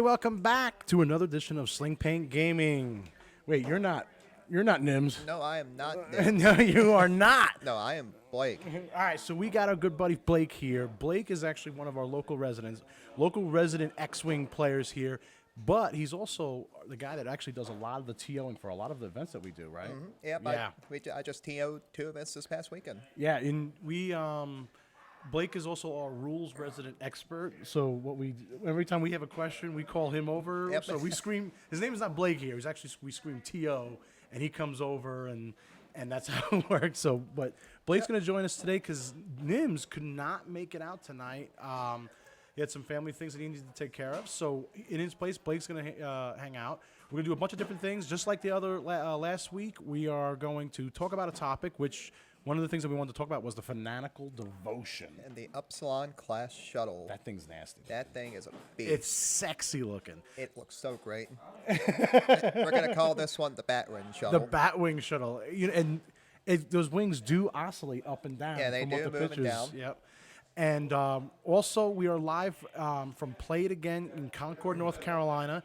welcome back to another edition of Sling Paint Gaming. Wait, you're not Nims. No, I am not Nims. No, you are not. No, I am Blake. All right, so we got our good buddy Blake here. Blake is actually one of our local resident X-Wing players here, but he's also the guy that actually does a lot of the TOing for a lot of the events that we do, right? Mm-hmm. Yeah. I just TO'd 2 events this past weekend. Yeah, and Blake is also our rules resident expert. So every time we have a question, we call him over. Yep. So we scream. His name is not Blake here. We scream TO, and he comes over, and that's how it works. So, but Blake's going to join us today because Nims could not make it out tonight. He had some family things that he needed to take care of. So in his place, Blake's going to hang out. We're going to do a bunch of different things, just like the other last week. We are going to talk about a topic which. One of the things that we wanted to talk about was the Fanatical Devotion. And the Upsilon class shuttle. That thing's nasty. That thing is a beast. It's sexy looking. It looks so great. We're going to call this one the Batwing shuttle. The Batwing shuttle. Those wings do oscillate up and down. Yeah, they from do what the move pictures, down. Yep. And also, we are live from Play It Again in Concord, North Carolina,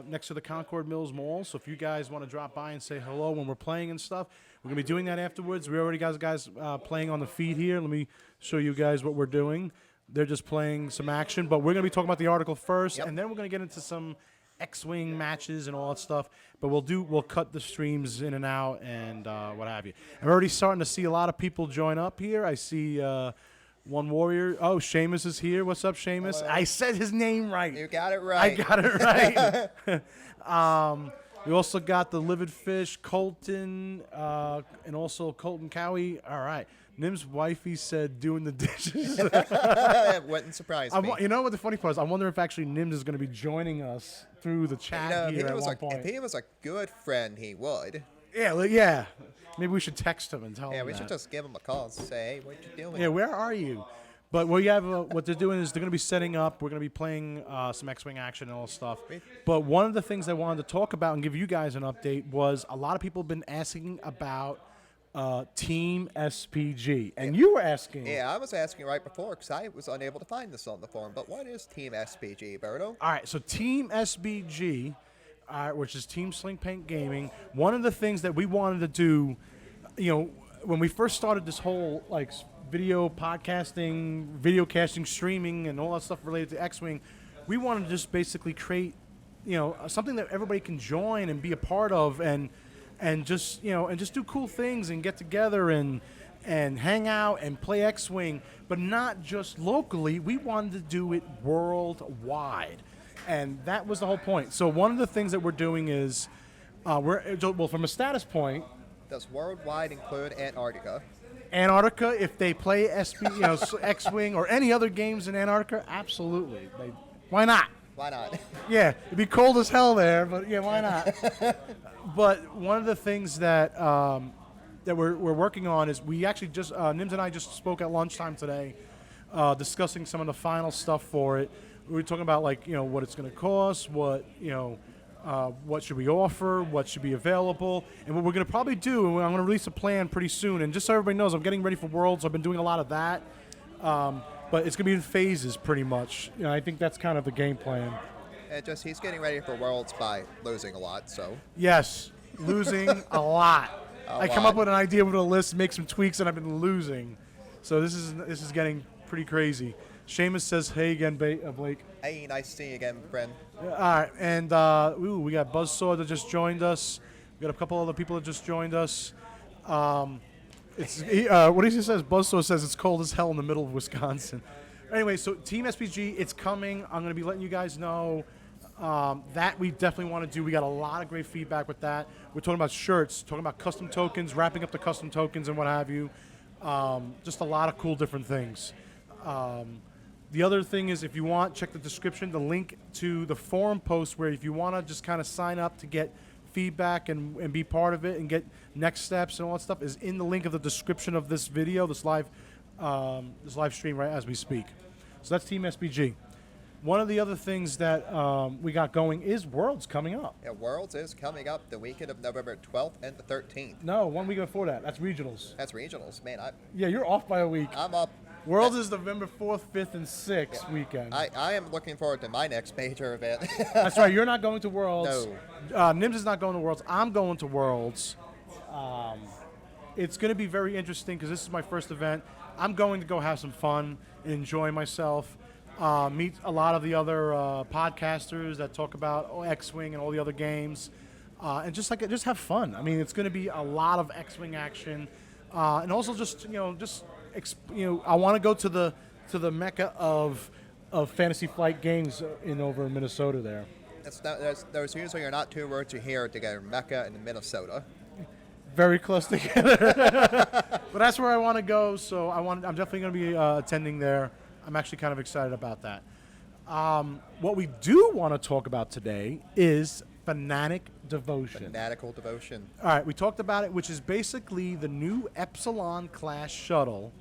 next to the Concord Mills Mall. So if you guys want to drop by and say hello when we're playing and stuff, we're going to be doing that afterwards. We already got guys playing on the feed here. Let me show you guys what we're doing. They're just playing some action, but we're going to be talking about the article first, and then we're going to get into some X-Wing matches and all that stuff. But we'll cut the streams in and out and what have you. I'm already starting to see a lot of people join up here. I see one warrior. Oh, Seamus is here. What's up, Seamus? Hello. I said his name right. You got it right. I got it right. We also got the Livid Fish, Colton, and also Colton Cowie. All right. Nim's wifey said doing the dishes. It wouldn't surprise me. You know what the funny part is? I wonder if actually Nims is going to be joining us through the chat here at one point. If he was a good friend, he would. Yeah. Maybe we should text him and tell him Yeah, we should just give him a call and say, hey, what you doing? Yeah, where are you? But what they're doing is they're going to be setting up. We're going to be playing some X-Wing action and all stuff. But one of the things I wanted to talk about and give you guys an update was a lot of people have been asking about Team SPG. And you were asking. Yeah, I was asking right before because I was unable to find this on the forum. But what is Team SPG, Berto? All right, so Team SPG, which is Team Sling Paint Gaming, one of the things that we wanted to do, when we first started this whole, video podcasting, video casting, streaming, and all that stuff related to X-Wing, we wanted to just basically create, something that everybody can join and be a part of, and just do cool things and get together and hang out and play X-Wing, but not just locally. We wanted to do it worldwide, and that was the whole point. So one of the things that we're doing is, from a status point. Does worldwide include Antarctica? Antarctica, if they play X-Wing or any other games in Antarctica, absolutely. Why not? Why not? Yeah, it'd be cold as hell there, but yeah, why not? But one of the things that we're working on is we actually just Nims and I just spoke at lunchtime today, discussing some of the final stuff for it. We were talking about what it's going to cost, what should we offer, what should be available, and what we're going to probably do, and I'm going to release a plan pretty soon. And just so everybody knows, I'm getting ready for Worlds. I've been doing a lot of that, but it's going to be in phases pretty much. I think that's kind of the game plan. He's getting ready for Worlds by losing a lot, so. Yes, losing a lot. I come up with an idea with a list, make some tweaks, and I've been losing. So this is getting pretty crazy. Seamus says, hey again, Blake. Hey, nice to see you again, friend. All right, and we got Buzzsaw that just joined us. We got a couple other people that just joined us. What he says, Buzzsaw says it's cold as hell in the middle of Wisconsin. Anyway, so Team SPG, it's coming. I'm going to be letting you guys know that we definitely want to do. We got a lot of great feedback with that. We're talking about shirts, talking about custom tokens, wrapping up the custom tokens and what have you. Just a lot of cool different things. The other thing is, if you want, check the description, the link to the forum post where if you want to just kind of sign up to get feedback and be part of it and get next steps and all that stuff is in the link of the description of this video, this live stream right as we speak. So that's Team SPG. One of the other things that we got going is Worlds coming up. Yeah, Worlds is coming up the weekend of November 12th and the 13th. No, 1 week before that. That's regionals. That's regionals. Man, yeah, you're off by a week. I'm up Worlds is November 4th, 5th, and 6th weekend. I am looking forward to my next major event. That's right. You're not going to Worlds. No. Nims is not going to Worlds. I'm going to Worlds. It's going to be very interesting because this is my first event. I'm going to go have some fun, enjoy myself, meet a lot of the other podcasters that talk about X-Wing and all the other games, and just have fun. I mean, it's going to be a lot of X-Wing action, and also I want to go to the mecca of Fantasy Flight games over in Minnesota there. Those usually are not two words you hear together, Mecca and Minnesota. Very close together. But that's where I want to go, so I'm definitely going to be attending there. I'm actually kind of excited about that. What we do want to talk about today is Fanatic Devotion. Fanatical Devotion. All right, we talked about it, which is basically the new Epsilon class shuttle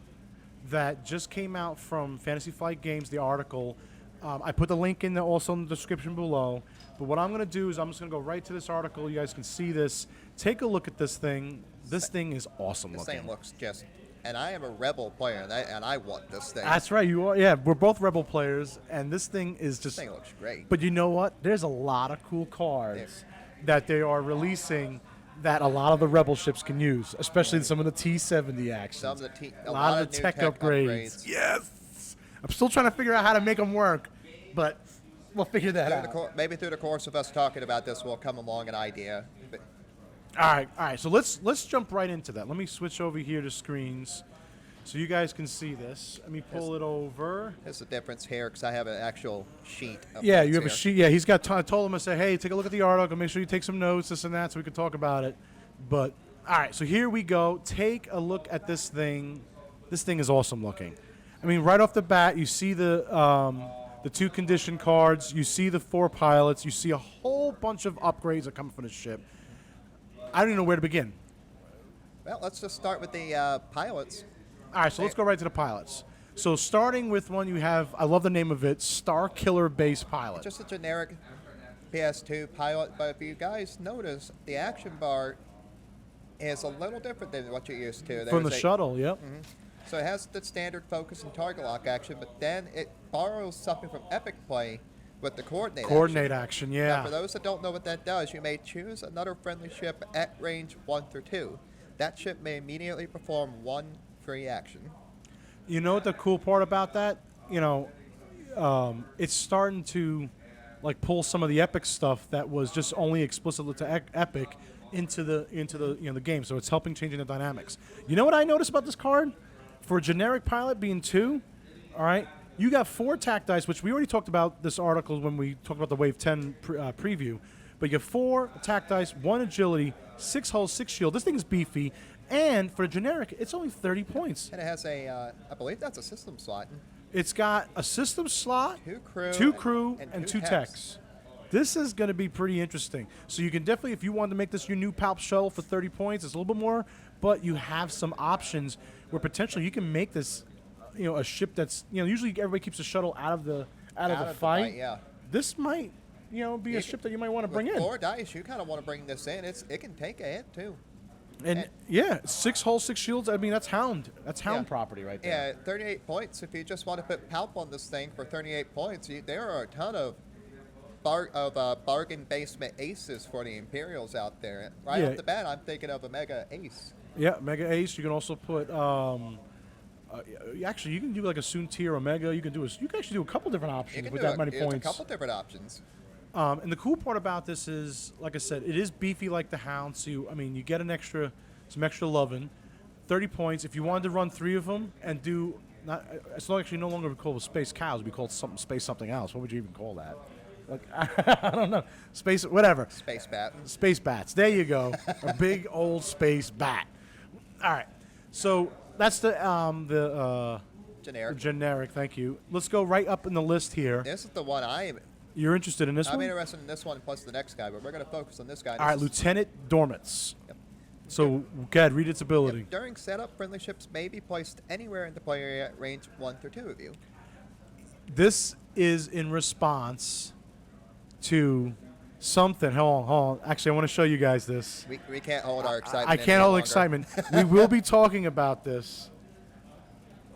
that just came out from Fantasy Flight Games, the article. I put the link also in the description below. But what I'm going to do is I'm just going to go right to this article. You guys can see this. Take a look at this thing. This thing is awesome looking. This thing looks just... And I am a Rebel player, and I want this thing. That's right. You are. Yeah, we're both Rebel players, and this thing is just... This thing looks great. But you know what? There's a lot of cool cards that they are releasing that a lot of the Rebel ships can use, especially some of the T-70 actions. Some of a lot of the tech upgrades. Yes! I'm still trying to figure out how to make them work, but we'll figure that out. Maybe through the course of us talking about this, will come along an idea. But all right. So let's jump right into that. Let me switch over here to screens so you guys can see this. Let me pull it over. There's a difference here because I have an actual sheet. Yeah, you have a sheet. Yeah, he's got. I told him, I said, hey, take a look at the article. Make sure you take some notes, this and that, so we can talk about it. But all right, so here we go. Take a look at this thing. This thing is awesome looking. I mean, right off the bat, you see the 2 condition cards. You see the 4 pilots. You see a whole bunch of upgrades that come from the ship. I don't even know where to begin. Well, let's just start with the pilots. All right, so let's go right to the pilots. So starting with one you have, I love the name of it, Star Killer Base Pilot. Just a generic PS2 pilot, but if you guys notice, the action bar is a little different than what you're used to. From the shuttle, yep. Mm-hmm. So it has the standard focus and target lock action, but then it borrows something from Epic Play with the coordinate action. Yeah. Now, for those that don't know what that does, you may choose another friendly ship at range 1 through 2. That ship may immediately perform 1 free action. You know what the cool part about that? It's starting to pull some of the Epic stuff that was just only explicit to Epic into the game. So it's helping changing the dynamics. You know what I noticed about this card? For a generic pilot being 2, all right, you got 4 attack dice, which we already talked about this article when we talked about the Wave 10 preview. But you have 4 attack dice, 1 agility, 6 hull, 6 shield. This thing is beefy. And for a generic, it's only 30 points. And it has I believe that's a system slot. It's got a system slot, 2 crew, and 2 techs. This is going to be pretty interesting. So you can definitely, if you wanted to make this your new PALP shuttle for 30 points, it's a little bit more, but you have some options where potentially you can make this, a ship that's, usually everybody keeps a shuttle out of the fight. Yeah. This might, be a ship that you might want to bring in. 4 dice, you kind of want to bring this in. It can take a hit too. And 6 hull, 6 shields. I mean, that's Hound. That's Hound property right there. Yeah, 38 points. If you just want to put PALP on this thing for 38 points, there are a ton of bargain basement aces for the Imperials out there. Right off the bat, I'm thinking of a Mega Ace. Yeah, Mega Ace. You can also put. Actually, you can do like a Soontir Omega. You can actually do a couple different options with that many points. A couple different options. And the cool part about this is, like I said, it is beefy like the Hound. So you get some extra loving. 30 points. If you wanted to run 3 of them and do it's actually no longer called Space Cows. It'd be called something else. What would you even call that? I don't know. Space whatever. Space bat. Space bats. There you go. A big old space bat. All right. So that's the generic. Generic. Thank you. Let's go right up in the list here. This is the one You're interested in this one? I'm interested in this one plus the next guy, but we're going to focus on this guy. All right, Lieutenant Dormitz. Yep. So, go ahead, read its ability. Yep. During setup, friendly ships may be placed anywhere in the play area at range 1 through 2 of you. This is in response to something. Hold on. Actually, I want to show you guys this. We can't hold our excitement. I can't hold excitement. We will be talking about this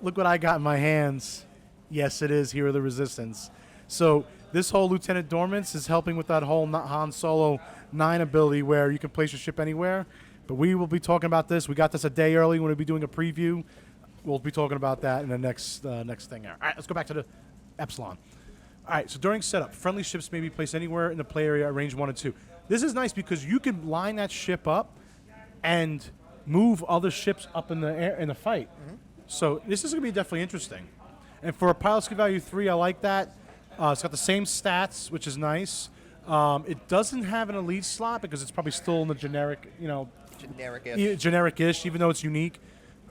look what I got in my hands. Yes, it is Hero of the Resistance. So this whole Lieutenant Dormance is helping with that whole Han Solo 9 ability where you can place your ship anywhere. But we will be talking about this. We got this a day early. We're going to be doing a preview. We'll be talking about that in the next thing. All right, let's go back to the Epsilon. All right, so during setup, friendly ships may be placed anywhere in the play area at range 1 and 2. This is nice because you can line that ship up and move other ships up in the air in the fight. Mm-hmm. So this is going to be definitely interesting. And for a pilot skill value 3, I like that. It's got the same stats, which is nice. It doesn't have an elite slot because it's probably still in the generic, generic-ish, even though it's unique.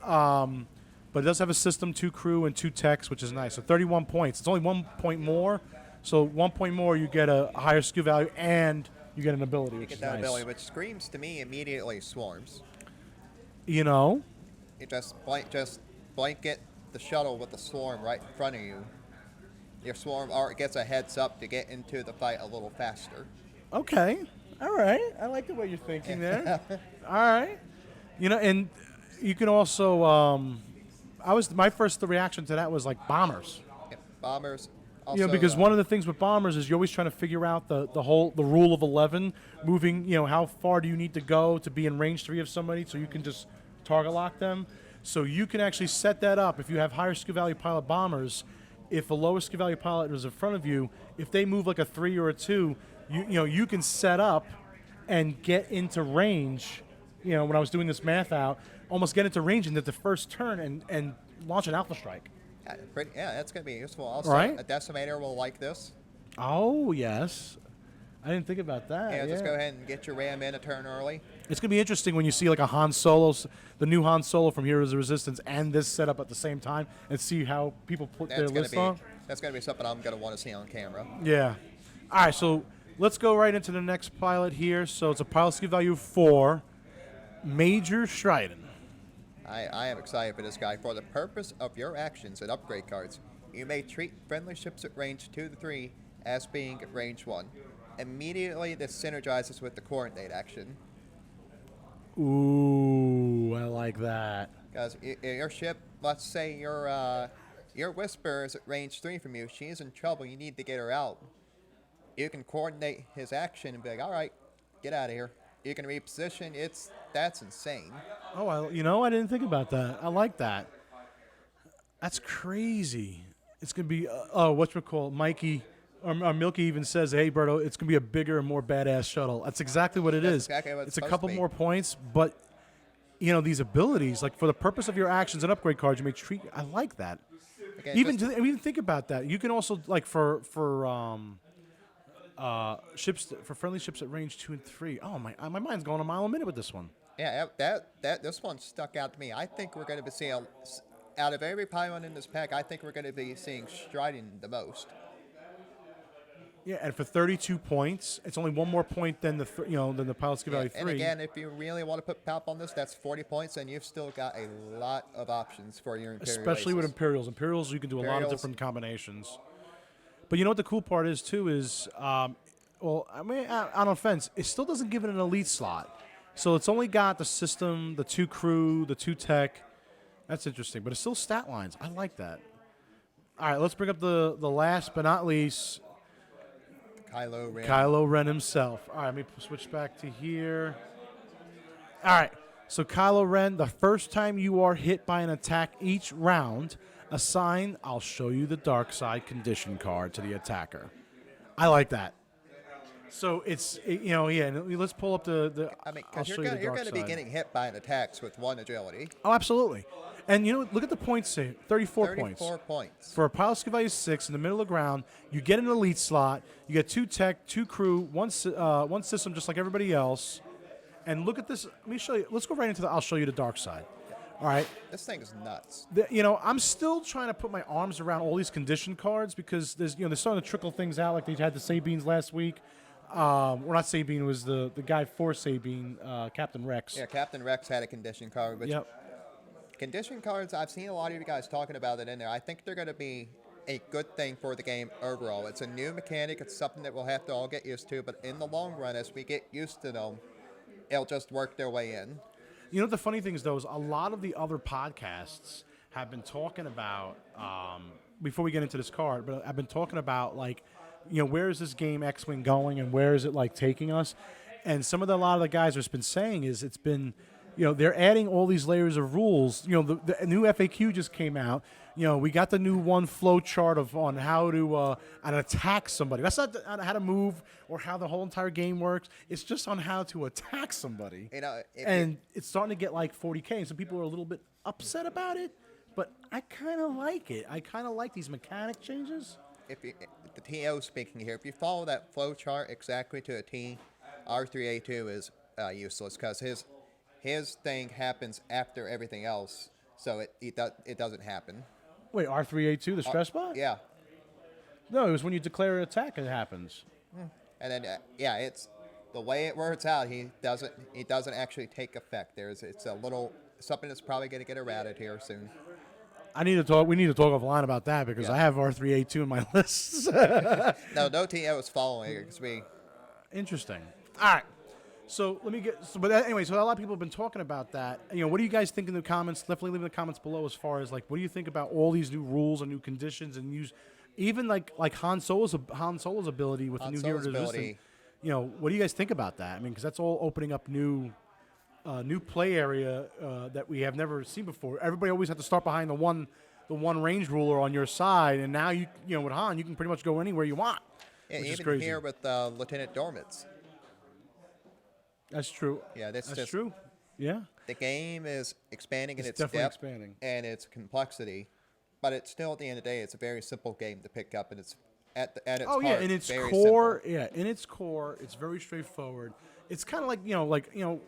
But it does have a system, 2 crew, and 2 techs, which is nice. So 31 points. It's only 1 point more. So 1 point more, you get a higher skill value, and you get an ability, which is nice. You get that ability, which screams to me immediately swarms. You know? You just blanket the shuttle with the swarm right in front of you. Your swarm gets a heads up to get into the fight a little faster. Okay. All right. I like the way you're thinking there. All right. And you can also... my first reaction to that was like bombers. Yeah, bombers. Also, because one of the things with bombers is you're always trying to figure out the rule of 11, moving. How far do you need to go to be in range 3 of somebody, so you can just target lock them. So you can actually set that up if you have higher skill value pilot bombers. If a lower skill value pilot is in front of you, if they move like a 3 or a 2, you can set up and get into range. When I was doing this math out, almost get into range into the first turn and launch an alpha strike. That's going to be useful. Also, right? A decimator will like this. Oh, yes. I didn't think about that. Yeah, just go ahead and get your ram in a turn early. It's going to be interesting when you see like a Han Solo, the new Han Solo from Heroes of the Resistance, and this setup at the same time, and see how people put their list on. That's going to be something I'm going to want to see on camera. Yeah. All right, so let's go right into the next pilot here. So it's a pilot skill value 4, Major Shryden. I am excited for this guy. For the purpose of your actions and upgrade cards, you may treat friendly ships at range 2 to 3 as being at range 1. Immediately, this synergizes with the coordinate action. Ooh, I like that. Because your ship, let's say your Whisper is at range 3 from you. She's in trouble. You need to get her out. You can coordinate his action and be like, all right, get out of here. You can reposition. That's insane. Oh, I didn't think about that. I like that. That's crazy. It's going to be, Mikey, or Milky even says, hey, Berto, it's going to be a bigger and more badass shuttle. That's exactly what it is. Exactly what it's a couple more points, but, these abilities, like for the purpose of your actions and upgrade cards, you may treat, I like that. Again, even think about that. You can also, like, for ships, for friendly ships at range 2 and 3. Oh, my mind's going a mile a minute with this one. Yeah, this one stuck out to me. I think we're going to be seeing, out of every pilot in this pack, I think we're going to be seeing Shryden the most. Yeah, and for 32 points, it's only 1 more point than the pilot skill value 3. And again, if you really want to put PALP on this, that's 40 points, and you've still got a lot of options for your Imperial Especially races. with Imperials. Imperials, you can do a lot of different combinations. But you know what the cool part is, too, is, on offense, it still doesn't give it an elite slot. So it's only got the system, the 2 crew, the 2 tech. That's interesting. But it's still stat lines. I like that. All right, let's bring up the last but not least, Kylo Ren. Kylo Ren himself. All right, let me switch back to here. All right, so Kylo Ren, the first time you are hit by an attack each round, assign I'll show you the dark side condition card to the attacker. I like that. So it's, let's pull up the I'll show you the dark side. You're going to be getting hit by an attacks with 1 agility. Oh, absolutely. And, look at the points save. 34 points. 34 points. For a pilot skill value 6 in the middle of the ground, you get an elite slot, you get 2 tech, 2 crew, one system just like everybody else. And look at this. Let me show you. Let's go right into I'll show you the dark side. All right. This thing is nuts. I'm still trying to put my arms around all these condition cards because there's, they're starting to trickle things out like they had the Sabines last week. Not Sabine, it was the guy for Sabine, Captain Rex. Yeah, Captain Rex had a condition card. Which condition cards, I've seen a lot of you guys talking about it in there. I think they're going to be a good thing for the game overall. It's a new mechanic. It's something that we'll have to all get used to. But in the long run, as we get used to them, it'll just work their way in. The funny thing is, though, is a lot of the other podcasts have been talking about before we get into this card, but I've been talking about like, where is this game X-Wing going and where is it like taking us? And a lot of the guys have been saying is it's been, they're adding all these layers of rules. The new FAQ just came out. We got the new one flow chart on how to attack somebody. That's not on how to move or how the whole entire game works. It's just on how to attack somebody. And it's starting to get like 40K, and some people are a little bit upset about it. But I kind of like it. I kind of like these mechanic changes. The TO speaking here, if you follow that flow chart exactly to a T, R3A2 is useless because his thing happens after everything else, so it doesn't happen. Wait, R3A2, the stress bot? Yeah. No, it was when you declare an attack it happens. And then it's the way it works out. He doesn't actually take effect. It's a little something that's probably going to get errated here soon. We need to talk offline about that because I have R3A2 in my list. No TO is following it because we. Interesting. All right. So let me but anyway, so a lot of people have been talking about that. What do you guys think in the comments? Definitely leave in the comments below as far as like, what do you think about all these new rules and new conditions and even like Han Solo's ability with the new hero resistance. What do you guys think about that? I mean, because that's all opening up new play area that we have never seen before. Everybody always had to start behind the one range ruler on your side, and now with Han, you can pretty much go anywhere you want. Yeah, which even is crazy. here with Lieutenant Dormitz. That's true. Yeah, that's true. Yeah. The game is expanding in its definitely depth expanding. and its complexity, but it's still at the end of the day, it's a very simple game to pick up, and it's at its heart, in its very core, simple. in its core, it's very straightforward. It's kind of like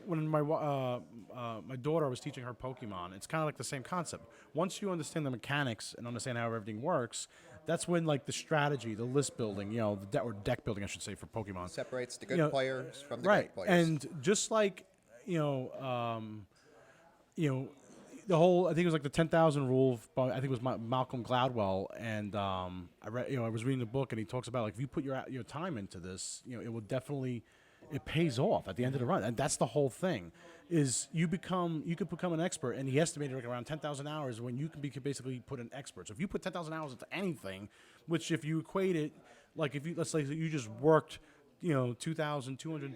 when my daughter was teaching her Pokemon, it's kind of like the same concept. Once you understand the mechanics and understand how everything works, that's when like the strategy, the list building, or deck building, I should say, for Pokemon Separates the good players from the right. great players. And just like the whole, I think it was like the 10,000 rule. I think it was Malcolm Gladwell, and I read, I was reading the book, and he talks about like if you put your time into this, it will definitely, it pays off at the end of the run, and that's the whole thing. Is you could become an expert, and he estimated like around 10,000 hours when you can basically put an expert. So if you put 10,000 hours into anything, which if you equate it, like if you let's say you just worked, 2,200.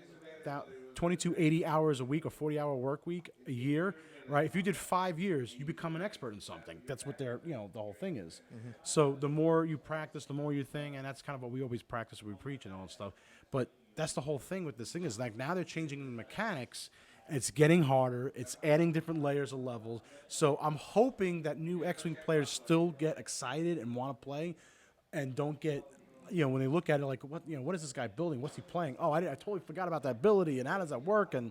2280 hours a week or 40-hour work week a year, right? If you did 5 years, you become an expert in something. That's what the whole thing is. Mm-hmm. So the more you practice, the more you think, and that's kind of what we always practice when we preach and all that stuff. But that's the whole thing with this thing is like now they're changing the mechanics. It's getting harder. It's adding different layers of levels. So I'm hoping that new X-Wing players still get excited and want to play and don't get when they look at it, like, what is this guy building? What's he playing? Oh, I totally forgot about that ability, and how does that work? And,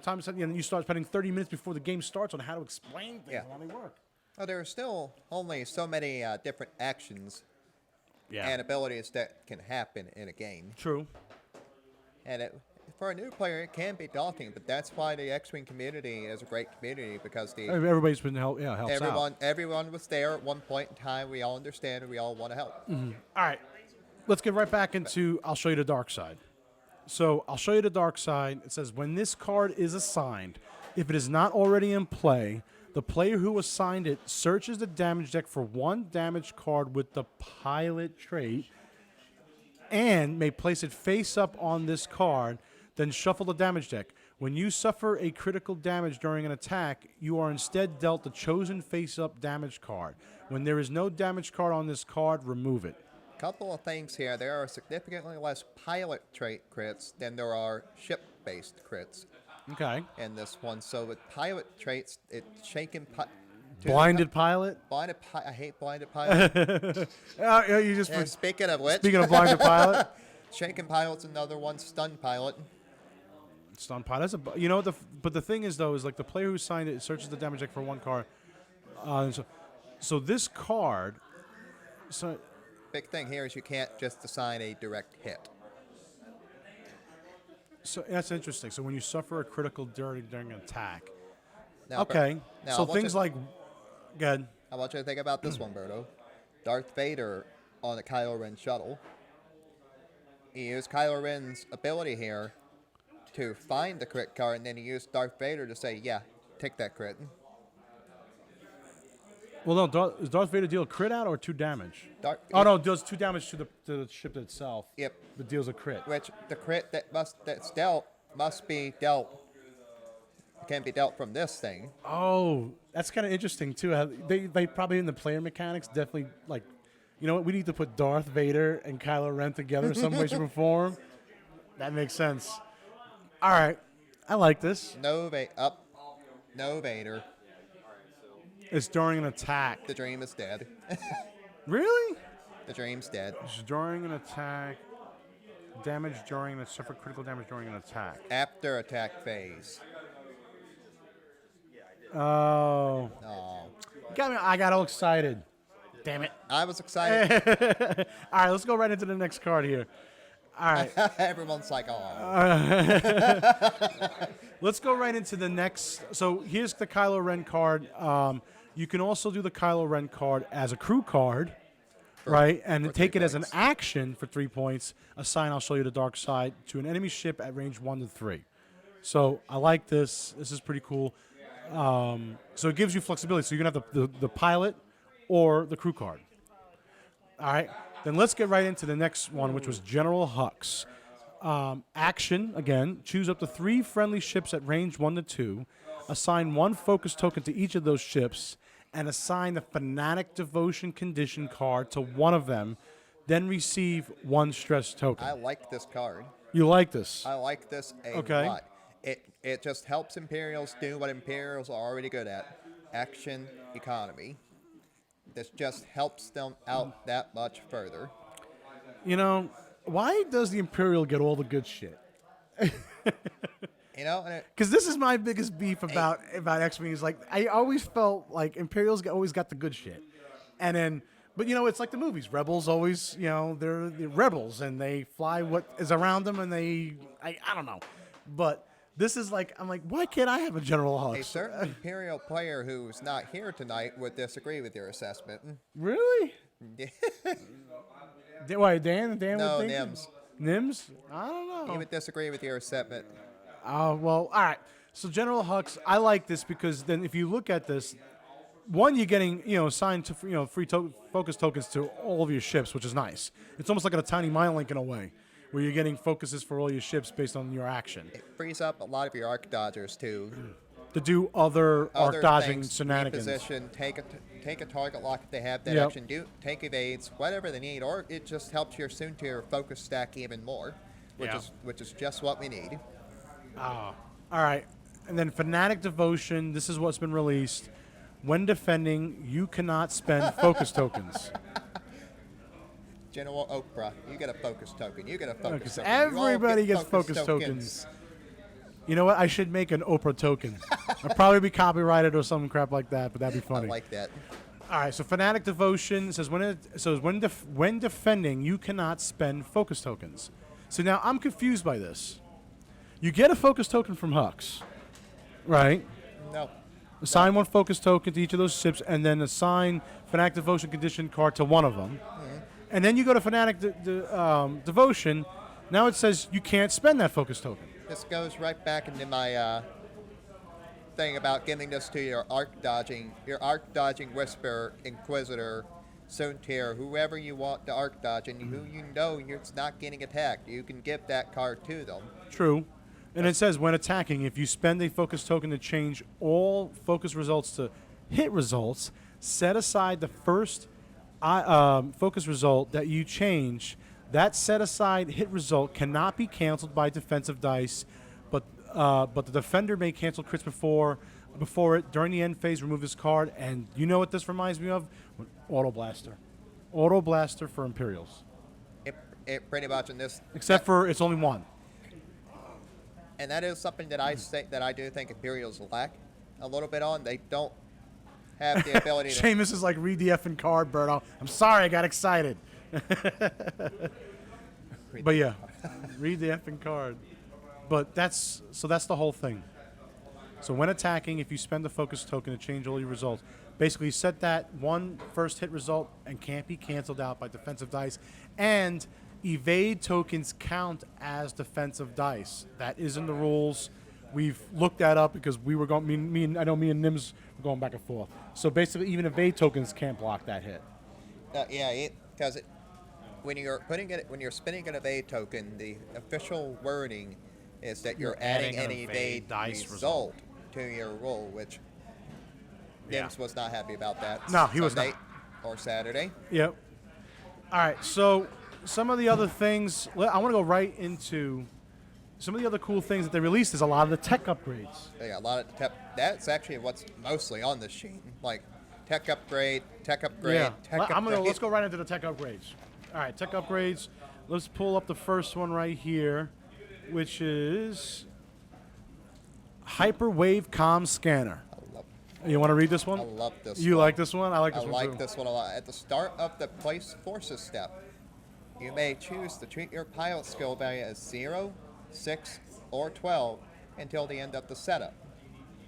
time you start spending 30 minutes before the game starts on how to explain things and how they work. Oh, there are still only so many different actions and abilities that can happen in a game. True. And for a new player, it can be daunting, but that's why the X-Wing community is a great community because everybody's been helps out. Everyone was there at one point in time. We all understand and we all want to help. Mm-hmm. All right. Let's get right back into I'll show you the dark side. So I'll show you the dark side. It says when this card is assigned, if it is not already in play, the player who assigned it searches the damage deck for one damage card with the pilot trait and may place it face up on this card, then shuffle the damage deck. When you suffer a critical damage during an attack, you are instead dealt the chosen face up damage card. When there is no damage card on this card, remove it. Couple of things here. There are significantly less pilot trait crits than there are ship-based crits. Okay. In this one, so with pilot traits, it's shaken. Blinded pilot. I hate blinded pilot. Speaking of which. Speaking of blinded pilot. Shaken pilot's another one. Stunned pilot. Stunned pilot. But the thing is though, is like the player who signed it searches the damage deck for one card. So this card. So. Big thing here is you can't just assign a direct hit. So that's interesting. So when you suffer a critical during an attack. Now, okay. So things like. Good. I want you to think about this one, Berto. Darth Vader on a Kylo Ren shuttle. He used Kylo Ren's ability here to find the crit card, and then he used Darth Vader to say, yeah, take that crit. Well, no, does Darth Vader deal a crit out or 2 damage? Oh, no, it does 2 damage to the ship itself. Yep. But deals a crit. Which the crit that's dealt must be dealt. Can be dealt from this thing. Oh, that's kind of interesting, too. How they probably in the player mechanics definitely, like, you know what? We need to put Darth Vader and Kylo Ren together in some way, shape, or form. That makes sense. All right. I like this. No Vader. It's during an attack. The dream is dead. Really? The dream's dead. It's during an attack. Damage during the suffer critical damage during an attack. After attack phase. Oh. Oh. I got all excited. Damn it. I was excited. All right, let's go right into the next card here. All right. Everyone's like, oh. Let's go right into the next. So here's the Kylo Ren card. You can also do the Kylo Ren card as a crew card, right? And take it as an action for 3 points. Assign, I'll show you the dark side, to an enemy ship at range 1 to 3. So I like this. This is pretty cool. So it gives you flexibility. So you can have the pilot or the crew card. All right. Then let's get right into the next one, which was General Hux. Action, again, choose up to 3 friendly ships at range 1 to 2. Assign 1 focus token to each of those ships, and assign the Fanatic Devotion condition card to one of them. Then receive 1 stress token. I like this card. You like this? I like this a lot. It just helps Imperials do what Imperials are already good at. Action economy. This just helps them out that much further. You know, why does the Imperial get all the good shit? You know, because this is my biggest beef about X-Wing is like I always felt like Imperials always got the good shit, and then but you know it's like the movies. Rebels always they're the rebels and they fly what is around them and I don't know, but this is like I'm like why can't I have a General Hux? A certain Imperial player who's not here tonight would disagree with your assessment. Really? Why Dan? No, would think Nims. Nims? I don't know. He would disagree with your assessment. Well, all right. So General Hux, I like this because then if you look at this, one, you're getting assigned to free focus tokens to all of your ships, which is nice. It's almost like a tiny mind link in a way, where you're getting focuses for all your ships based on your action. It frees up a lot of your arc dodgers too. To do other arc dodging things, shenanigans. Reposition, take a target lock if they have that action. Take evades, whatever they need, or it just helps your soon-tier focus stack even more, which is just what we need. All right. And then Fanatic Devotion, this is what's been released. When defending, you cannot spend focus tokens. General Oprah, you get a focus token. You get a focus token. Everybody gets focus tokens. You know what? I should make an Oprah token. I'll probably be copyrighted or some crap like that, but that'd be funny. I like that. All right, so Fanatic Devotion says when defending, you cannot spend focus tokens. So now I'm confused by this. You get a focus token from Hux, right? No. Assign 1 focus token to each of those ships, and then assign Fanatic Devotion condition card to one of them. Mm-hmm. And then you go to Fanatic Devotion. Now it says you can't spend that focus token. This goes right back into my thing about giving this to your arc dodging Whisper, Inquisitor, Soontir, whoever you want to arc dodge, and who it's not getting attacked. You can give that card to them. True. And it says, when attacking, if you spend a focus token to change all focus results to hit results, set aside the first focus result that you change. That set-aside hit result cannot be canceled by defensive dice, but the defender may cancel crits before it. During the end phase, remove this card. And you know what this reminds me of? Auto Blaster. Auto Blaster for Imperials. It pretty much in this... Except for it's only 1. And that is something that I do think Imperials lack a little bit on. They don't have the ability to... Seamus is like, read the effing card, Berto. I'm sorry, I got excited. But yeah, read the effing card. But that's the whole thing. So when attacking, if you spend the focus token to change all your results, basically set that 1 first hit result and can't be canceled out by defensive dice. And evade tokens count as defensive dice. That is in the rules. We've looked that up because we were going. Me and Nims were going back and forth. So basically, even evade tokens can't block that hit. Yeah, because when you're spinning an evade token, the official wording is that you're adding an evade dice result to your roll, which Yeah. Nims was not happy about that. No, he was Sunday not. or Saturday. Yep. All right. So some of the other things I want to go right into. Some of the other cool things that they released is a lot of the tech upgrades. They got a lot of that's actually what's mostly on this sheet, like tech upgrade, tech upgrade, Yeah. tech upgrade. Let's go right into the tech upgrades. All right, tech upgrades. Let's pull up the first one right here, which is Hyperwave Comm Scanner. You want to read this one? I love this. You one. like this one? I like this I one like too. this one a lot. At the start of the place forces step, you may choose to treat your pilot skill value as 0, 6, or 12 until the end of the setup.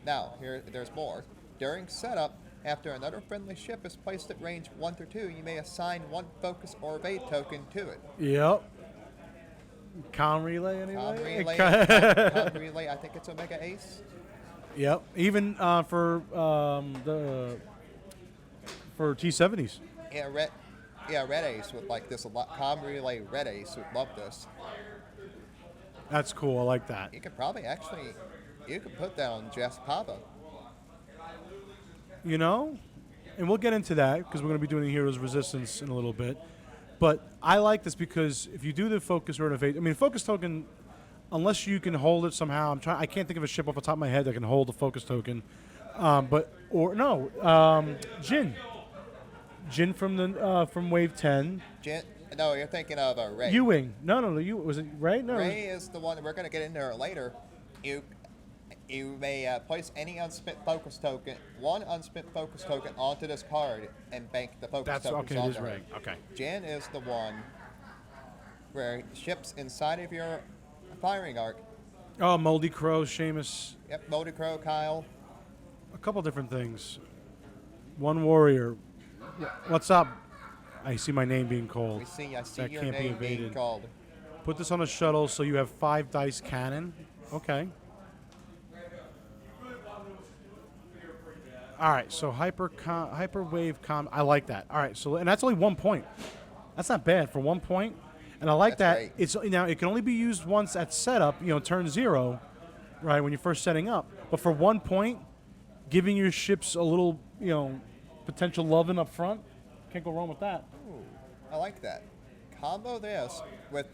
Now, there's more. During setup, after another friendly ship is placed at range 1 through 2, you may assign one focus or evade token to it. Yep. Comm relay anyway? Comm relay, I think it's Omega Ace. Yep. Even for T70s. Yeah, Red Ace would like this a lot. Comm relay Red Ace would love this. That's cool. I like that. You could probably you could put that on Jess Pava. You know? And we'll get into that because we're going to be doing Heroes Resistance in a little bit. But I like this because if you do the focus or evade, I mean, focus token, unless you can hold it somehow, I can't think of a ship off the top of my head that can hold the focus token. Jin from Wave 10. No, you're thinking of Ray. Ewing. No, was it Ray? No. Ray is the one, we're going to get into her later. You may place any unspent focus token, one unspent focus token onto this card and bank the focus tokens okay, it is onto her. Ray. Okay. Jen is the one where ships inside of your firing arc. Oh, Moldy Crow, Seamus. Yep, Moldy Crow, Kyle. A couple different things. One warrior. What's up? I see my name being called. I see that your can't be name being evaded. called. Put this on a shuttle so you have 5 dice cannon. Okay. All right, so hyperwave comm. I like that. All right, so and that's only 1 point. That's not bad for 1 point. And I like That's that. great. It's now it can only be used once at setup. Turn 0, right when you're first setting up. But for 1 point, giving your ships a little potential loving up front, can't go wrong with that. Ooh, I like that. Combo this with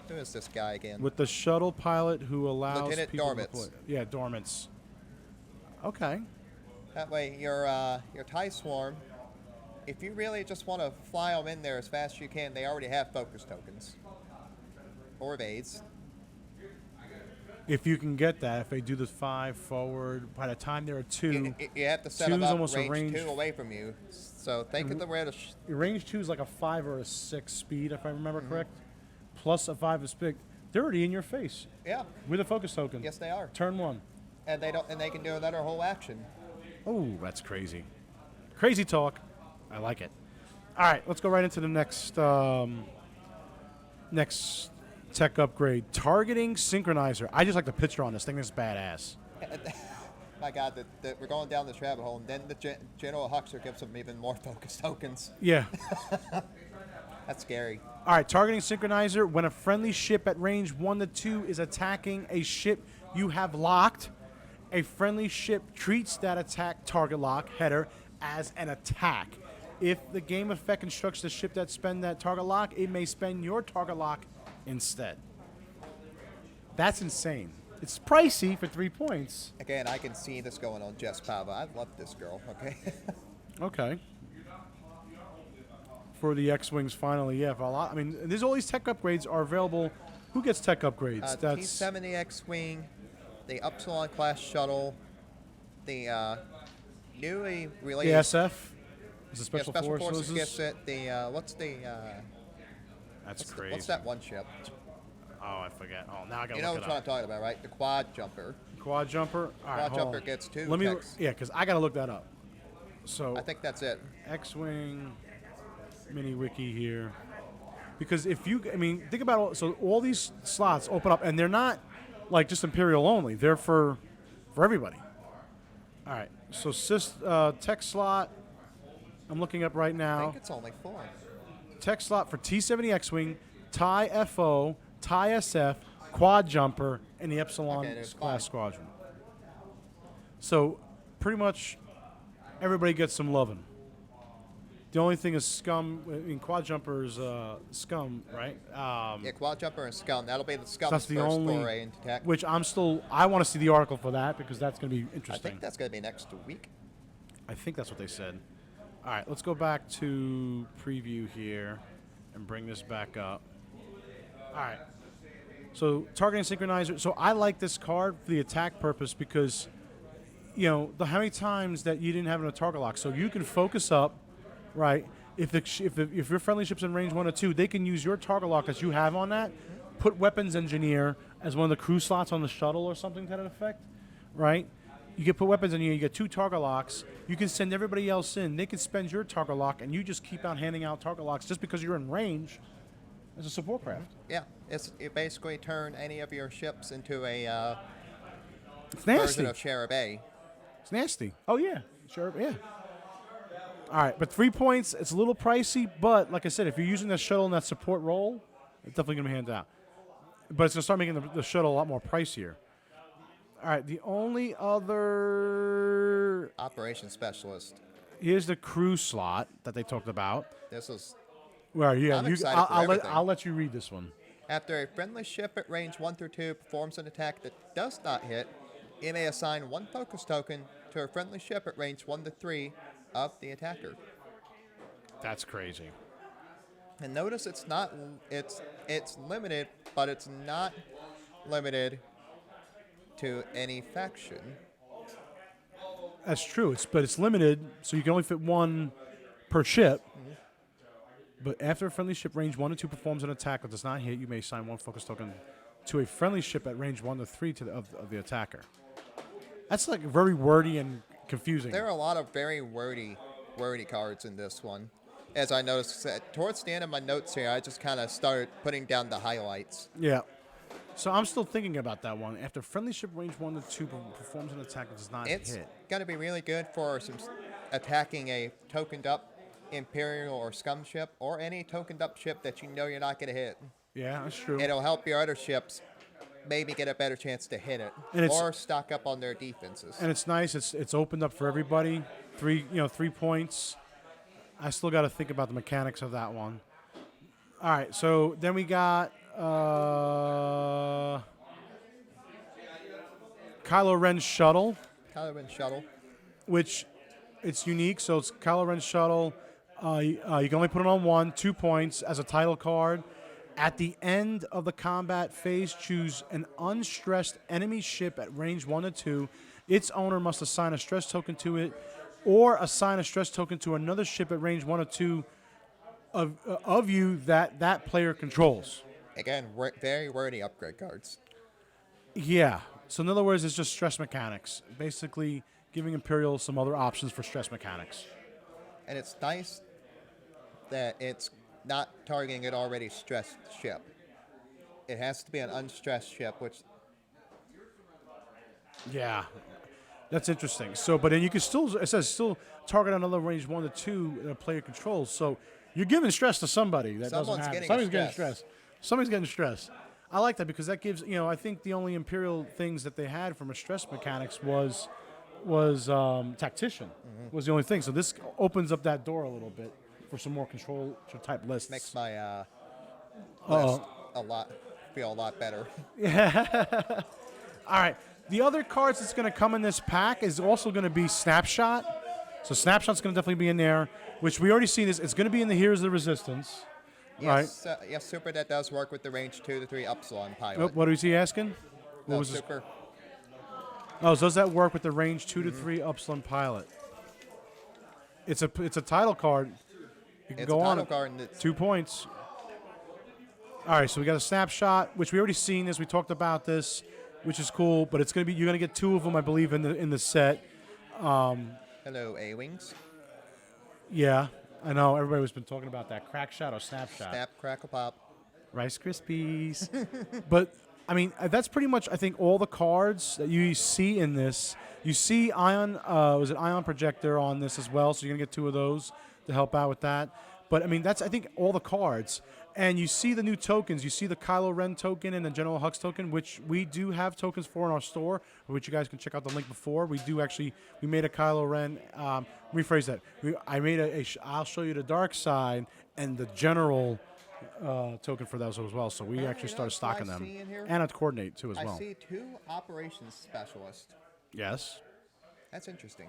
who is this guy again? With the shuttle pilot who allows Lieutenant people Dormants. to play. Yeah, Dormants. Okay. That way, your TIE Swarm, if you really just want to fly them in there as fast as you can, they already have focus tokens or evades. If you can get that, if they do the 5 forward, by the time there are 2, You have to set them two's up almost a range range- 2 away from you. So think of the way to. range 2 is like a 5 or a 6 speed, if I remember correct, plus a 5 of speed. They're already in your face Yeah, with a focus token. yes they are, Turn 1. and they can do another whole action. Oh, that's crazy. Crazy talk. I like it. All right, let's go right into the next tech upgrade. Targeting synchronizer. I just like the picture on this thing. This is badass. My God, we're going down this rabbit hole, and then the General Huxer gives them even more focus tokens. Yeah. That's scary. All right, targeting synchronizer. When a friendly ship at range 1 to 2 is attacking a ship you have locked, a friendly ship treats that attack target lock header as an attack. If the game effect instructs the ship that spend that target lock, it may spend your target lock instead. That's insane. It's pricey for 3 points. Again, I can see this going on Jess Pava. I love this girl, okay? Okay. For the X-Wings, finally, yeah. For a lot, I mean, there's all these tech upgrades are available. Who gets tech upgrades? T-70 X-Wing, the Upsilon class shuttle, the newly released... the SF. Is it Special Forces Forces? gets it. The That's crazy. what's that one ship? Oh, I forget. Oh, now I gotta You know look what it up. I'm talking about, right? The quad jumper. Quad jumper. All right, Quad hold jumper on. gets 2 Let me, techs. yeah, because I gotta look that up. So I think that's it. X-Wing mini wiki here, because if you, I mean, think about all these slots open up, and they're not like just Imperial only. They're for everybody. All right. So tech slot. I'm looking up right I now. think it's only 4. Tech slot for T-70 X-wing, TIE FO, TIE SF, Quad Jumper, and the Epsilon Okay, there's class 5. squadron. So pretty much everybody gets some loving. The only thing is scum. In Quad Jumper is scum, right? Yeah, Quad Jumper and Scum. That'll be the Scum's That's the first only. foray into tech. Which I want to see the article for that because that's going to be I interesting. think that's going to be next week. I think that's what they said. All right, let's go back to preview here and bring this back up. All right. So targeting synchronizer. So I like this card for the attack purpose because, how many times that you didn't have a target lock. So you can focus up, right? If your friendly ship's in range 1 or 2, they can use your target lock that you have on that, put weapons engineer as one of the crew slots on the shuttle or something to that effect, right? You can put weapons in here. You get 2 target locks. You can send everybody else in. They can spend your target lock, and you just keep on handing out target locks just because you're in range as a support craft. Yeah, you basically turn any of your ships into a It's version nasty. of Shara Bay. It's nasty. Oh, yeah. Sure, yeah. All right, but 3 points, it's a little pricey, but like I said, if you're using the shuttle in that support role, it's definitely going to be handed out. But it's going to start making the shuttle a lot more pricier. All right, the only other... Operations Specialist. Here's the crew slot that they talked about. This is Well, yeah, I'm excited for everything. I'll let you read this one. after a friendly ship at range 1 through 2 performs an attack that does not hit, you may assign 1 focus token to a friendly ship at range 1 to 3 of the attacker. That's crazy. And notice it's limited, but it's not limited to any faction. That's true. But it's limited, so you can only fit 1 per ship. Mm-hmm. But after a friendly ship range 1 to 2 performs an attack that does not hit, you may assign 1 focus token to a friendly ship at range 1 to 3 of the attacker. That's like very wordy and confusing. There are a lot of very wordy cards in this one. As I noticed, towards the end of my notes here, I just kind of started putting down the highlights. Yeah. So I'm still thinking about that one. After friendly ship range 1 to 2 performs an attack that does not hit. It's going to be really good for attacking a tokened up Imperial or Scum ship, or any tokened up ship that you know you're not going to hit. Yeah, that's true. It'll help your other ships maybe get a better chance to hit it, or stock up on their defenses. And it's nice. It's opened up for everybody. 3 points. I still got to think about the mechanics of that one. All right, so then we got Kylo Ren's shuttle. Kylo Ren shuttle. Which it's unique. So it's Kylo Ren's shuttle. You can only put it on 1, 2 points as a title card. At the end of the combat phase, choose an unstressed enemy ship at range 1 to 2. Its owner must assign a stress token to it, or assign a stress token to another ship at range 1 or 2 of you that player controls. Again, very wordy upgrade cards. Yeah. So in other words, it's just stress mechanics. Basically giving Imperial some other options for stress mechanics. And it's nice that it's not targeting an already stressed ship. It has to be an unstressed ship, which... Yeah. That's interesting. So, but then you can still, it says still target another range 1 to 2 that a player controls. So you're giving stress to somebody that doesn't have it. Somebody's getting stress. Somebody's getting stress. I like that because that gives, I think the only Imperial things that they had from a stress mechanics was Tactician was the only thing. So this opens up that door a little bit for some more control type lists. Makes my list feel a lot better. Yeah. All right. The other cards that's going to come in this pack is also going to be Snapshot. So Snapshot's going to definitely be in there, which we already seen. It's going to be in the Heroes of the Resistance. Yes, right? Yes, Super, that does work with the range 2 to 3 Upsilon pilot. Oh, what was he asking? What was Super. Oh, so does that work with the range 2 to 3 Upsilon pilot? It's a title card. You can go on it. 2 points. All right, so we got a Snapshot, which we already seen this. We talked about this, which is cool. But it's gonna be you're gonna get 2 of them, I believe, in the set. Hello, A-Wings. Yeah, I know. Everybody has been talking about that crack shot or Snapshot. Snap, crackle, pop. Rice Krispies. But I mean, that's pretty much, I think, all the cards that you see in this. You see Ion, was it Ion Projector on this as well, so you're going to get 2 of those to help out with that. But, I mean, that's, I think, all the cards. And you see the new tokens. You see the Kylo Ren token and the General Hux token, which we do have tokens for in our store, which you guys can check out the link before. We do actually, we made a Kylo Ren, rephrase that. I made I'll show you the dark side and the General token for those as well. So we actually started stocking them. And a coordinate, too, as well. I see 2 operations specialists. Yes. That's interesting.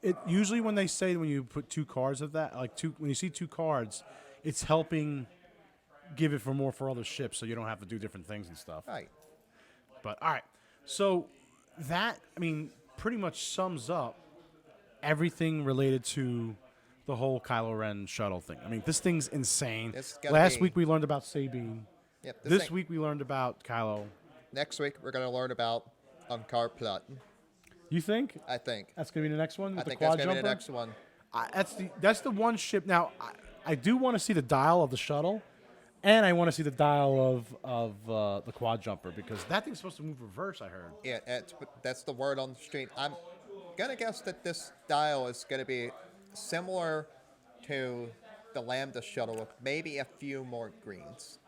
It usually when they say when you put 2 cards of that, like when you see 2 cards, it's helping give it for more for other ships, so you don't have to do different things and stuff. Right. But all right, so that, I mean, pretty much sums up everything related to the whole Kylo Ren shuttle thing. I mean, this thing's insane. Last week we learned about Sabine. Yep. This week we learned about Kylo. Next week we're going to learn about Unkar Plut. You think? I think. That's going to be the next one with I the think quad that's going to jumper? be the next one. That's the one ship. Now, I do want to see the dial of the shuttle, and I want to see the dial of the quad jumper, because that thing's supposed to move reverse, I heard. Yeah, that's the word on the street. I'm going to guess that this dial is going to be similar to the Lambda shuttle with maybe a few more greens.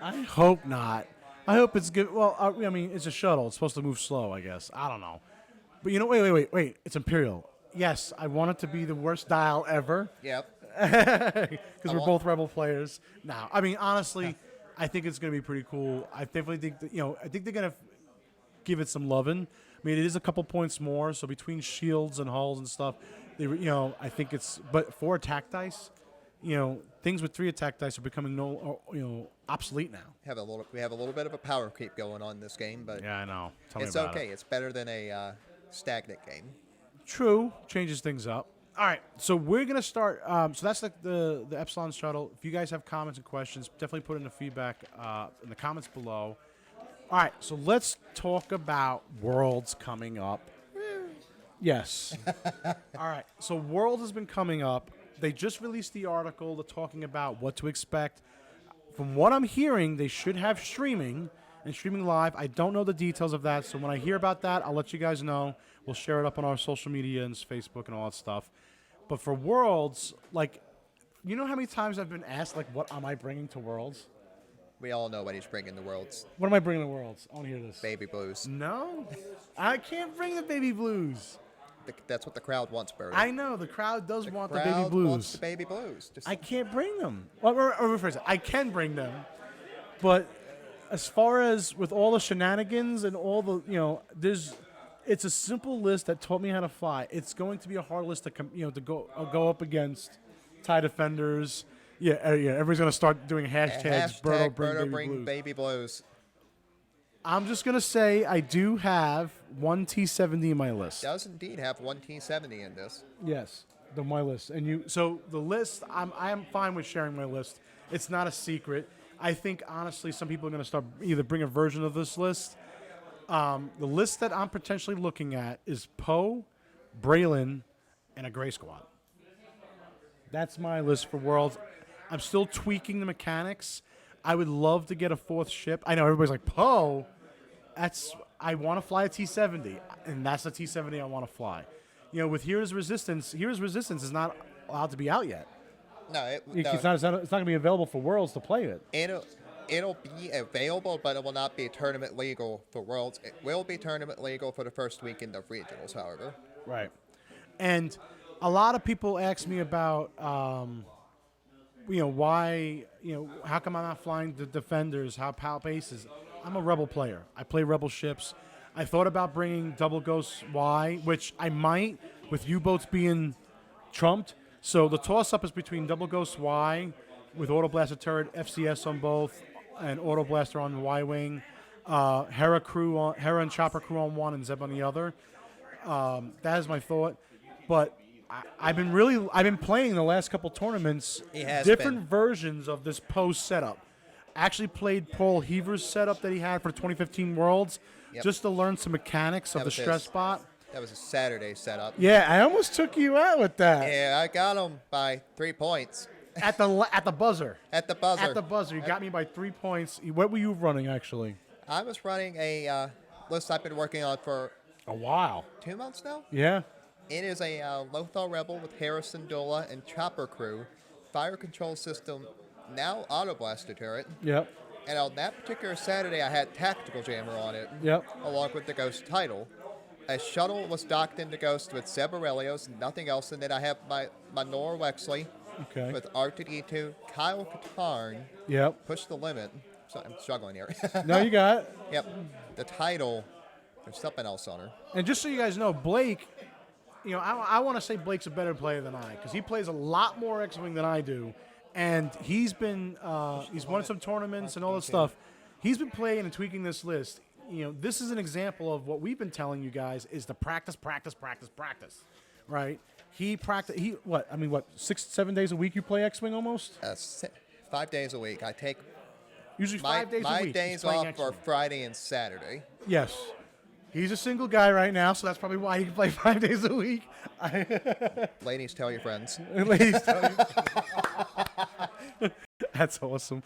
I hope not. I hope it's good. Well, I mean, it's a shuttle. It's supposed to move slow, I guess. I don't know. But you know, wait. It's Imperial. Yes, I want it to be the worst dial ever. Yep. Because we're both Rebel players. Now, I mean, honestly, I think it's going to be pretty cool. I definitely think that, I think they're going to give it some loving. I mean, it is a couple points more, so between shields and hulls and stuff, I think it's, but 4 attack dice, things with 3 attack dice are becoming obsolete now. We have a little bit of a power creep going on in this game, but yeah, I know. It's okay. It's better than a stagnant game. True, changes things up. All right, so we're gonna start. So that's the Epsilon shuttle. If you guys have comments and questions, definitely put in the feedback in the comments below. All right, so let's talk about Worlds coming up. Yes. All right, so Worlds has been coming up. They just released the article. They're talking about what to expect. From what I'm hearing, they should have streaming and streaming live. I don't know the details of that, so when I hear about that, I'll let you guys know. We'll share it up on our social media and Facebook and all that stuff. But for Worlds, you know how many times I've been asked, what am I bringing to Worlds? We all know what he's bringing to Worlds. What am I bringing to Worlds? I want to hear this. Baby blues. No, I can't bring the baby blues. That's what the crowd wants, Birdie. I know, the crowd does want the baby crowd blues. wants the baby blues. I can't bring them. Or rephrase it. I can bring them, but as far as with all the shenanigans and all the, it's a simple list that taught me how to fly. It's going to be a hard list to go up against TIE defenders. Yeah. Everybody's gonna start doing hashtags. Birdo bring baby blues. I'm just gonna say I do have one T-70 in my list. Does indeed have one T-70 in this. Yes, my list, so the list. I'm fine with sharing my list. It's not a secret. I think honestly, some people are gonna start either bring a version of this list. The list that I'm potentially looking at is Poe, Braylon, and a Gray Squad. That's my list for Worlds. I'm still tweaking the mechanics. I would love to get a 4th ship. I know everybody's like, Poe, I want to fly a T-70, and that's the T-70 I want to fly. With Heroes Resistance is not allowed to be out yet. No, it's not going to be available for Worlds to play it. It'll be available, but it will not be tournament legal for Worlds. It will be tournament legal for the first weekend of regionals, however. Right. And a lot of people ask me about, why, how come I'm not flying the Defenders, how PAL bases. I'm a Rebel player. I play Rebel ships. I thought about bringing Double Ghost Y, which I might, with U-boats being trumped. So the toss-up is between Double Ghost Y with Auto Blaster turret, FCS on both, and Auto Blaster on the Y-wing. Hera and Chopper crew on one, and Zeb on the other. That is my thought. But I've been playing the last couple tournaments different versions of this Poe setup. Actually played Paul Heaver's setup that he had for the 2015 Worlds, just to learn some mechanics of the stress spot. That was a Saturday setup. Yeah, I almost took you out with that. Yeah, I got him by 3 points. At the buzzer. At the buzzer. At the buzzer. You got me by 3 points. What were you running, actually? I was running a list I've been working on for A while. 2 months now. Yeah. It is a Lothal Rebel with Harrison Dola and Chopper Crew, fire control system, now auto blaster turret. Yep. And on that particular Saturday, I had Tactical Jammer on it, Yep. along with the Ghost title. A shuttle was docked into Ghost with Seb Aurelios and nothing else, and then I have my Nora Wexley Okay. with R2D2, Kyle Katarn, Yep. Push the Limit. So I'm struggling here. No, you got it. Yep. The title, there's something else on her. And just so you guys know, Blake, I want to say Blake's a better player than I, because he plays a lot more X-Wing than I do. And he's won some tournaments and all this stuff. He's been playing and tweaking this list. This is an example of what we've been telling you guys is to practice, right? He 6-7 days a week you play X-Wing almost? 5 days a week. I take Usually my 5 days a my week. days he's playing off are X-Wing. Friday and Saturday. Yes. He's a single guy right now, so that's probably why he can play 5 days a week. Ladies, tell your friends. Ladies, tell you. That's awesome.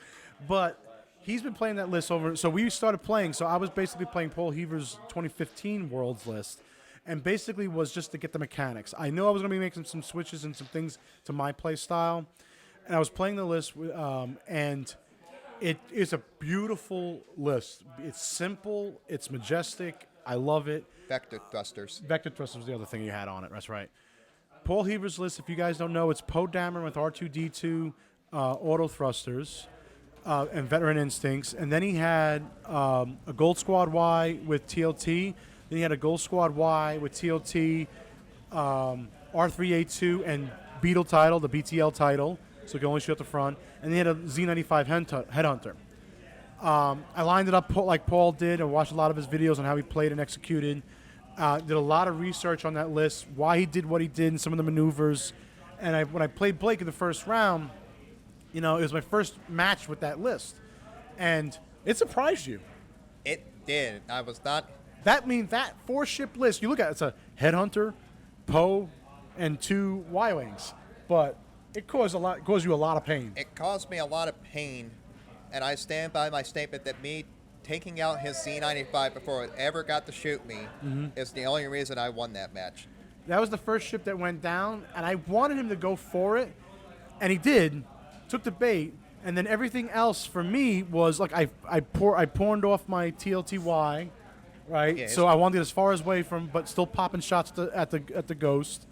But he's been playing that list over. So we started playing. So I was basically playing Paul Heaver's 2015 Worlds list. And basically was just to get the mechanics. I knew I was going to be making some switches and some things to my play style. And I was playing the list, and it is a beautiful list. It's simple. It's majestic. I love it. Vector thrusters. Vector thrusters was the other thing you had on it. That's right. Paul Heaver's list, if you guys don't know, it's Poe Dameron with R2D2 auto thrusters and veteran instincts. And then he had a Gold Squad Y with TLT. Then he had a Gold Squad Y with TLT, R3A2, and Beetle title, the BTL title, so he can only shoot at the front. And he had a Z95 Headhunter. I lined it up like Paul did. I watched a lot of his videos on how he played and executed. Did a lot of research on that list, why he did what he did and some of the maneuvers. And when I played Blake in the first round, it was my first match with that list. And it surprised you. It did. I was not. That means that 4-ship list, you look at it, it's a Headhunter, Poe, and 2 Y-Wings. But it caused you a lot of pain. It caused me a lot of pain, and I stand by my statement that me taking out his Z95 before it ever got to shoot me is the only reason I won that match. That was the first ship that went down, and I wanted him to go for it, and he did, took the bait, and then everything else for me was like I pawned off my TLTY, right? Yeah, so I wanted to get as far away from, but still popping shots at the Ghost,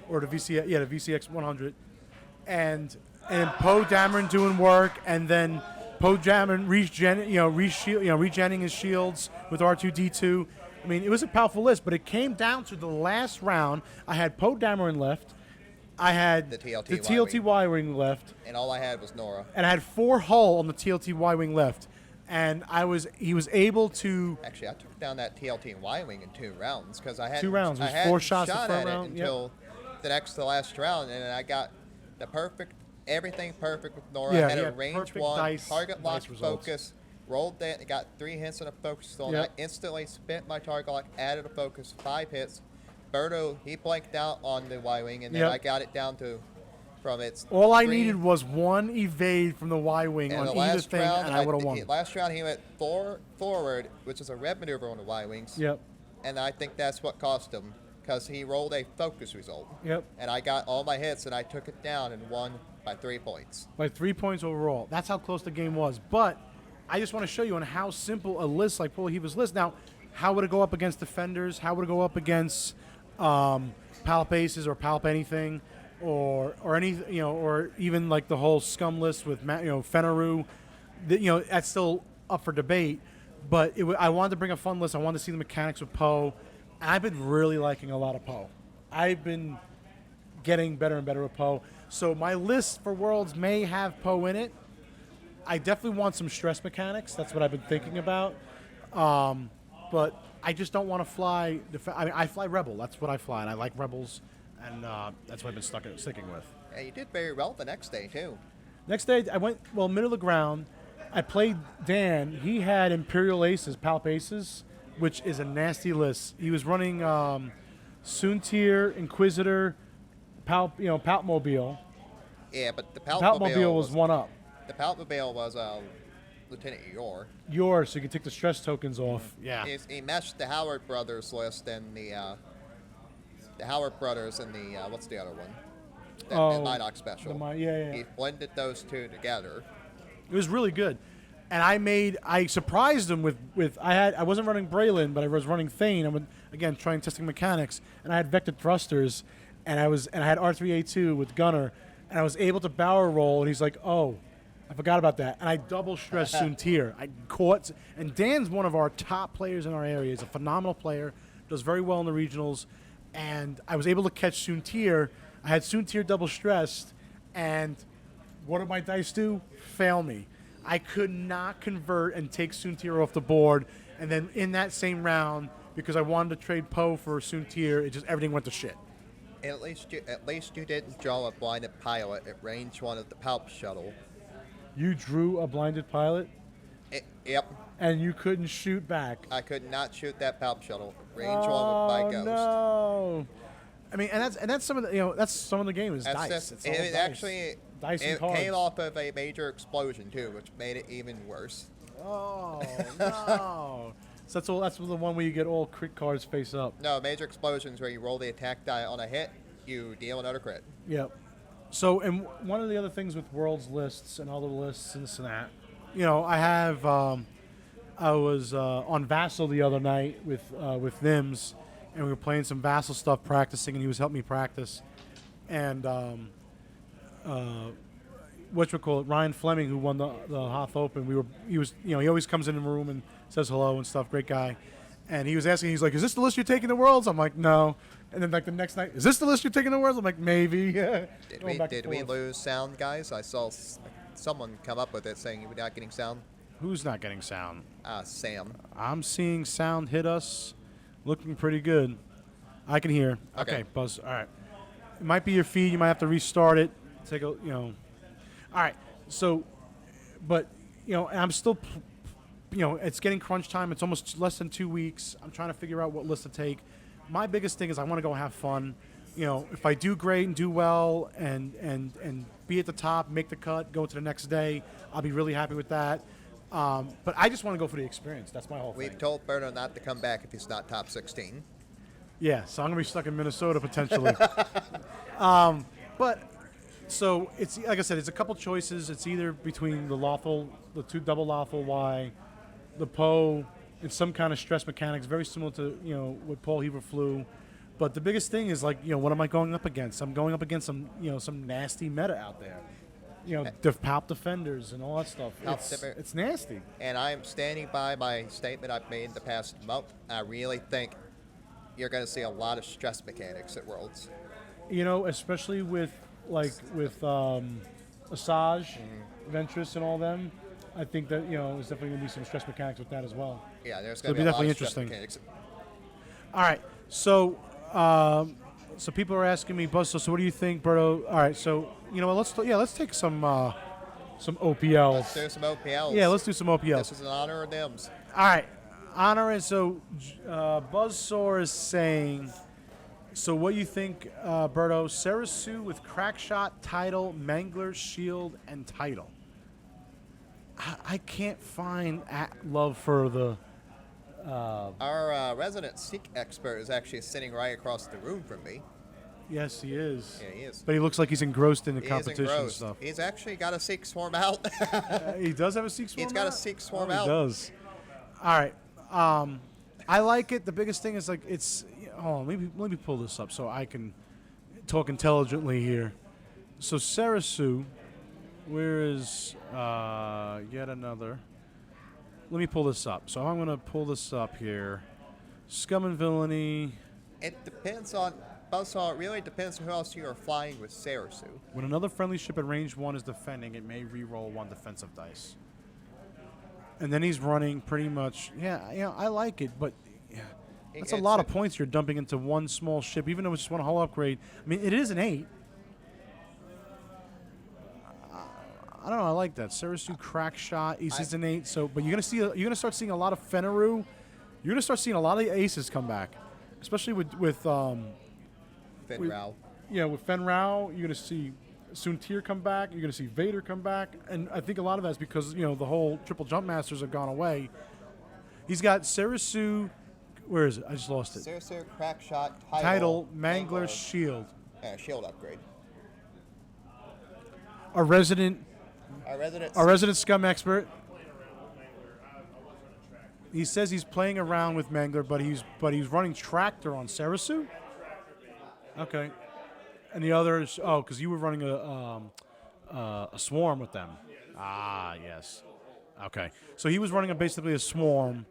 or the VCX 100, and Poe Dameron doing work, and then Poe Dameron regenning his shields with R2D2. I mean, it was a powerful list, but it came down to the last round. I had Poe Dameron left. I had The TLT the TLT Y-Wing left. And all I had was Nora. And I had 4 hull on the TLT Y-Wing left. And he was able to... Actually, I took down that TLT and Y-Wing in 2 rounds because I had 2 rounds. It was I 4 hadn't shots the shot front at it round. until the last round, and I got everything perfect with Nora. Yeah, I had he a had range perfect 1, target dice lock results. focus, rolled that, got 3 hits and a focus on Yep. I instantly spent my target lock, added a focus, 5 hits. Berto, he blanked out on the Y-Wing, and then Yep. I got it down to from its All I 3 needed was 1 evade from the Y-Wing and on the either last thing, round, and I would have won. Last round, he went forward, which is a red maneuver on the Y-Wings. Yep. And I think that's what cost him, because he rolled a focus result. Yep. And I got all my hits, and I took it down and won by 3 points. By 3 points overall. That's how close the game was. But I just want to show you on how simple a list like Paul Heaver's list. Now, how would it go up against Defenders? How would it go up against Palp Aces or Palp anything? Or any, or even like the whole scum list with Fenneru. That's still up for debate. But I wanted to bring a fun list. I wanted to see the mechanics with Poe. And I've been really liking a lot of Poe. I've been getting better and better with Poe. So my list for Worlds may have Poe in it. I definitely want some stress mechanics. That's what I've been thinking about. But I just don't want to fly. I fly Rebel. That's what I fly, and I like Rebels, and that's what I've been sticking with. And you did very well the next day, too. Next day, I went middle of the ground. I played Dan. He had Imperial Aces, Palp Aces, which is a nasty list. He was running Soontir, Inquisitor, Palpmobile, Yeah, but the Palpmobile was one up. The Palpmobile was Lieutenant Yor. Yours, so you can take the stress tokens off. Yeah. He meshed the Howard Brothers list and the Howard Brothers and the what's the other one? The Minox special. Yeah. He blended those two together. It was really good. And I surprised him with I wasn't running Braylon, but I was running Thane. I'm again trying testing mechanics, and I had vector thrusters, and I had R3A2 with gunner, and I was able to barrel roll, and he's like, "Oh, I forgot about that." And I double stressed Soontir. I caught, and Dan's one of our top players in our area. He's a phenomenal player, does very well in the regionals, and I was able to catch Soontir. I had Soontir double stressed, and what did my dice do? Fail me. I could not convert and take Soontir off the board, and then in that same round, because I wanted to trade Poe for Soontir, everything went to shit. At least you didn't draw a blinded pilot at range 1 of the Palp shuttle. You drew a blinded pilot? Yep. And you couldn't shoot back? I could not shoot that Palp shuttle. Range 1 with my Ghost. No. I mean, and that's some of the that's some of the game is dice. Just, it's it dice. actually dice and it cards. came off of a major explosion too, which made it even worse. Oh no! So that's the one where you get all crit cards face up. No, major explosions where you roll the attack die on a hit, you deal another crit. Yep. So, and one of the other things with Worlds lists and other lists and this and that, I have. I was on Vassal the other night with Nims, and we were playing some Vassal stuff, practicing, and he was helping me practice. And Ryan Fleming, who won the Hoth Open, he always comes in the room and says hello and stuff. Great guy. And he was asking, he's like, "Is this the list you're taking the Worlds?" I'm like, "No." And then like the next night, "Is this the list you're taking the Worlds?" I'm like, "Maybe." Did we lose sound, guys? I saw someone come up with it saying you were not getting sound. Who's not getting sound? Sam. I'm seeing sound hit us. Looking pretty good. I can hear. Okay. Buzz. All right. It might be your feed. You might have to restart it. Take a, All right. So, but, I'm still, it's getting crunch time. It's almost less than 2 weeks. I'm trying to figure out what list to take. My biggest thing is I want to go have fun. If I do great and do well and be at the top, make the cut, go to the next day, I'll be really happy with that. But I just want to go for the experience. That's my whole thing. We've told Berto not to come back if he's not top 16. Yeah, so I'm going to be stuck in Minnesota potentially. But, so, it's like I said, it's a couple choices. It's either between the two double lawful Y, the Poe, and some kind of stress mechanics, very similar to, what Paul Heaver flew. But the biggest thing is, like, what am I going up against? I'm going up against some nasty meta out there. Palp defenders and all that stuff. It's nasty. And I'm standing by my statement I've made in the past month. I really think you're going to see a lot of stress mechanics at Worlds. Especially with Asajj, Ventress, and all them. I think that there's definitely going to be some stress mechanics with that as well. Yeah, there's going to be a lot of stress mechanics. All right, so people are asking me, Buzz. So what do you think, Berto? All right, so let's take some OPLs. Let's do some OPLs. Yeah, let's do some OPLs. This is an honor of Nims. All right, honor is so. Buzzsaw is saying. So what you think, Berto? Sarasu with Crackshot, Title, Mangler, Shield, and Title. I can't find love for the. Our resident Sikh expert is actually sitting right across the room from me. Yes, he is. Yeah, he is. But he looks like he's engrossed in the He competition is engrossed. stuff. He's actually got a Sikh swarm out. He does have a Sikh swarm. He's got a Sikh swarm out. He does. All right. I like it. The biggest thing is like it's. Let me pull this up so I can talk intelligently here. So Sarasu, where is yet another? Let me pull this up. So I'm going to pull this up here. Scum and Villainy. It depends on Buzzsaw. It really depends on who else you are flying with Sarasu. When another friendly ship at range 1 is defending, it may re-roll 1 defensive dice. And then he's running pretty much. Yeah, I like it, but that's a lot of points you're dumping into one small ship, even though it's just one hull upgrade. I mean, it is an 8. I don't know. I like that. Sarasu Crackshot. He's an 8. So, but you're gonna start seeing a lot of Fenneru. You're gonna start seeing a lot of the aces come back, especially with Fenrau. Yeah, with Fenrau, you're gonna see Soontir come back. You're going to see Vader come back. And I think a lot of that's because, the whole Triple Jump Masters have gone away. He's got Sarasu. Where is it? I just lost it. Sarasu, Crackshot, Title, Mangler, Shield. Shield upgrade. Our resident scum expert. He says he's playing around with Mangler, but he's running Tractor on Sarasu. Okay, and the others, because you were running a swarm with them. Ah, yes. Okay, so he was running basically a swarm.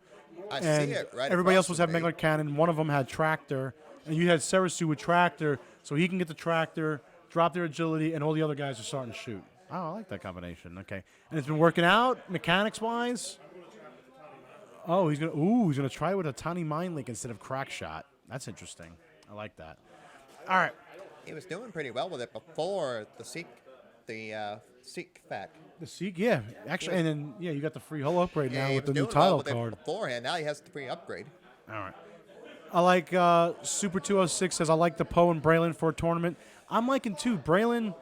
I And see it right. everybody else was across having from me. Mangler Cannon. One of them had Tractor, and you had Sarasu with Tractor, so he can get the Tractor, drop their agility, and all the other guys are starting to shoot. Oh, I like that combination. Okay, and it's been working out mechanics-wise. Oh, he's gonna try with a tiny mind link instead of crack shot. That's interesting. I like that. All right. He was doing pretty well with it before the Seek fact. The Seek, yeah. Actually, and then you got the free hull upgrade now he with was the new doing well title with it card. beforehand. Now he has the free upgrade. All right. I like Super 206 says I like the Poe and Braylon for a tournament. I'm liking too Braylon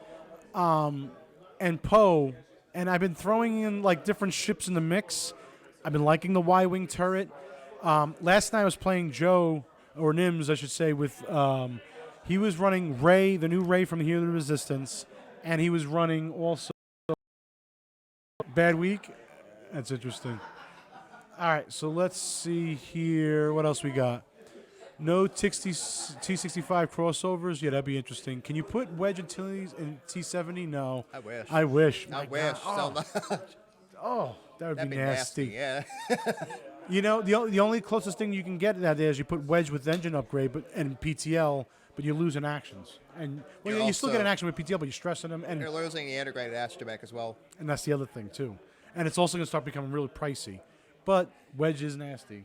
and Poe, and I've been throwing in like different ships in the mix. I've been liking the Y-wing turret. Last night I was playing Joe or Nims, I should say, with he was running Ray, the new Ray from Hero of the Resistance, and he was running also Bad Week. That's interesting. All right, so let's see here. What else we got? No T65 crossovers. Yeah, that'd be interesting. Can you put Wedge Utilities in T70? No. I wish. I wish. I My wish God. so much. Oh, that would That'd be be nasty. Yeah. The only closest thing you can get that is you put Wedge with engine upgrade and PTL, but you lose in actions. And you still get an action with PTL, but you're stressing them. And You're losing the integrated astromech as well. And that's the other thing, too. And it's also going to start becoming really pricey. But Wedge is nasty.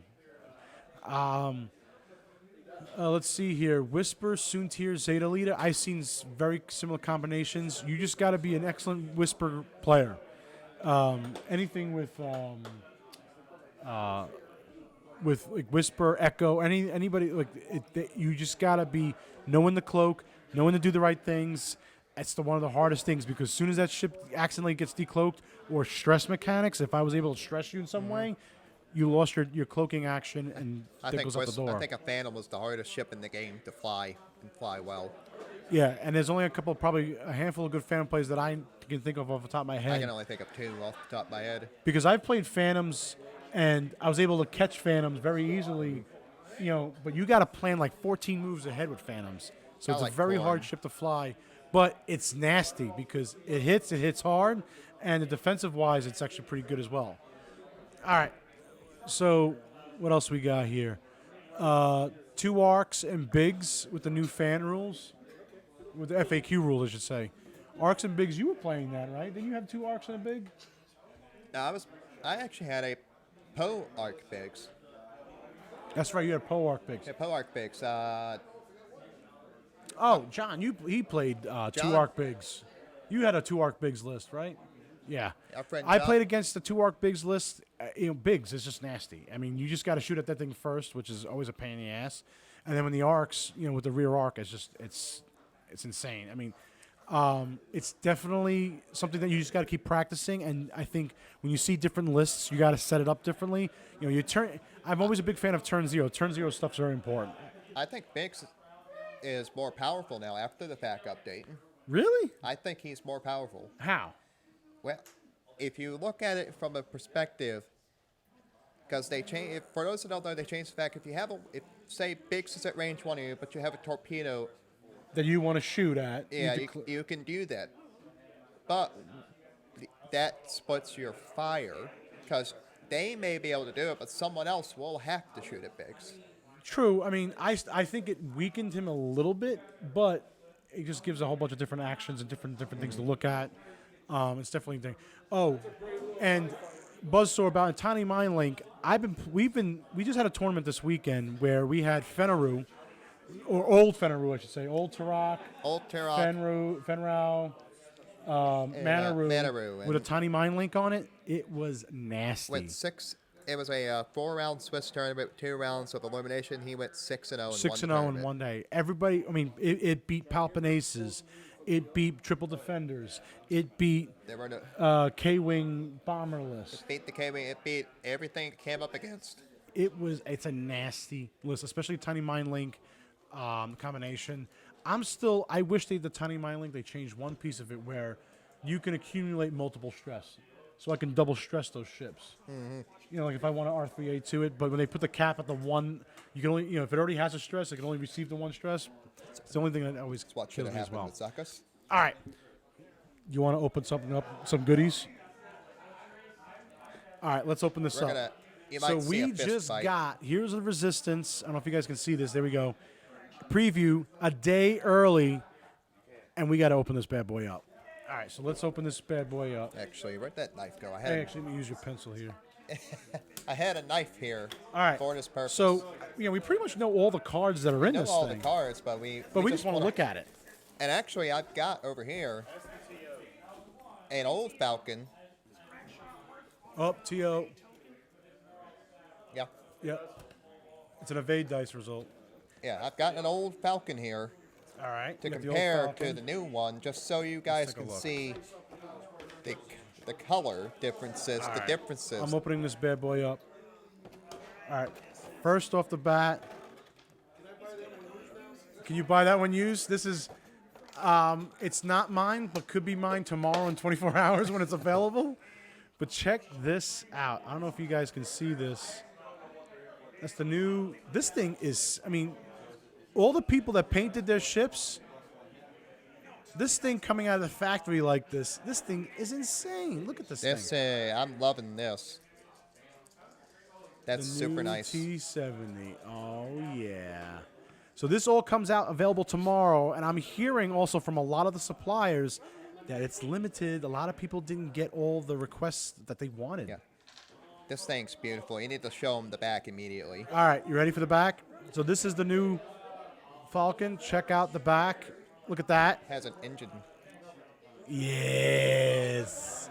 Let's see here. Whisper, Soontir, Zeta Leader. I've seen very similar combinations. You just got to be an excellent Whisper player. Anything with like Whisper, Echo, anybody like you just got to be knowing the cloak, knowing to do the right things. That's one of the hardest things because as soon as that ship accidentally gets decloaked or stress mechanics, if I was able to stress you in some way, you lost your cloaking action and that goes out the door. I think a Phantom was the hardest ship in the game to fly and fly well. Yeah, and there's only probably a handful of good Phantom plays that I can think of off the top of my head. I can only think of two off the top of my head. Because I've played Phantoms and I was able to catch Phantoms very easily, but you got to plan like 14 moves ahead with Phantoms. So it's a very hard ship to fly. But it's nasty because it hits hard, and the defensive-wise, it's actually pretty good as well. All right, so what else we got here? 2 arcs and bigs with the new fan rules, with the FAQ rule, I should say. Arcs and bigs, you were playing that, right? Didn't you have 2 arcs and a big? No, I actually had a Poe arc bigs. That's right, you had Poe arc bigs. Yeah, Poe arc bigs. John, he played 2 John? arc bigs. You had a 2 arc bigs list, right? Yeah. Our friend I John- played against the 2 arc bigs list. Bigs is just nasty. I mean, you just got to shoot at that thing first, which is always a pain in the ass. And then when the arcs, with the rear arc, it's insane. I mean, it's definitely something that you just got to keep practicing. And I think when you see different lists, you got to set it up differently. I'm always a big fan of turn 0. Turn 0 stuff's very important. I think Biggs is more powerful now after the FAQ update. Really? I think he's more powerful. How? Well, if you look at it from a perspective, because they change. For those that don't know, they changed the fact if say Biggs is at range 1 of you, but you have a torpedo. That you want to shoot at. Yeah, you can do that, but that splits your fire because they may be able to do it, but someone else will have to shoot at Biggs. True. I mean, I think it weakened him a little bit, but it just gives a whole bunch of different actions and different things to look at. It's definitely a thing. Oh, and Buzzsaw about a tiny mind link. We just had a tournament this weekend where we had Fenaroo, or old Fenaroo, I should say, old Turok, Fenrau, Manaroo, with a tiny mind link on it. It was nasty. Went 6. It was a 4-round Swiss tournament with 2 rounds of elimination. He went 6-0 in 6-0 in one day. Everybody, I mean, it beat Palpinaces. It beat Triple Defenders. It beat There were no, K-Wing Bomberless. beat the KW. It beat everything it came up against. It's a nasty list, especially Tiny Mind Link combination. I wish the Tiny Mind Link, they changed one piece of it where you can accumulate multiple stress. So I can double stress those ships. You know, like if I want to R3A to it, but when they put the cap at the one, you can only, you know, if it already has a stress, it can only receive the one stress. It's the only thing that always That's what should kills have me as happened well. with Zuckus. All right. You want to open something up, some goodies? All right, let's open this We're up. gonna. You So might see a we fist just fight. got, here's the Resistance. I don't know if you guys can see this. There we go. Preview a day early, and we got to open this bad boy up. All right, so let's open this bad boy up. Actually, where'd that knife go? Hey, actually, let me use your pencil here. I had a knife here All right. for this purpose. So, you know, we pretty much know all the cards that are in know this all thing. the cards, but we just want to look at it. And actually, I've got over here an old Falcon. Oh, TO. Yeah, Yep. It's an evade dice result. yeah, I've got an old Falcon here All right. to we got the old compare to Falcon. the new one, just so you guys take a can look. see the color differences, All the right. differences. I'm opening this bad boy up. All right. First off the bat, can you buy that one used? This is, it's not mine, but could be mine tomorrow in 24 hours when it's available. But check this out. I don't know if you guys can see this. That's the new, this thing is, I mean, all the people that painted their ships, this thing coming out of the factory like this thing is insane. Look at this thing. I'm loving this. That's The super new nice. T70. Oh, yeah. So this all comes out available tomorrow, and I'm hearing also from a lot of the suppliers that it's limited. A lot of people didn't get all the requests that they wanted. Yeah. This thing's beautiful. You need to show them the back immediately. All right, you ready for the back? So this is the new Falcon. Check out the back. Look at that. Has an engine. Yes.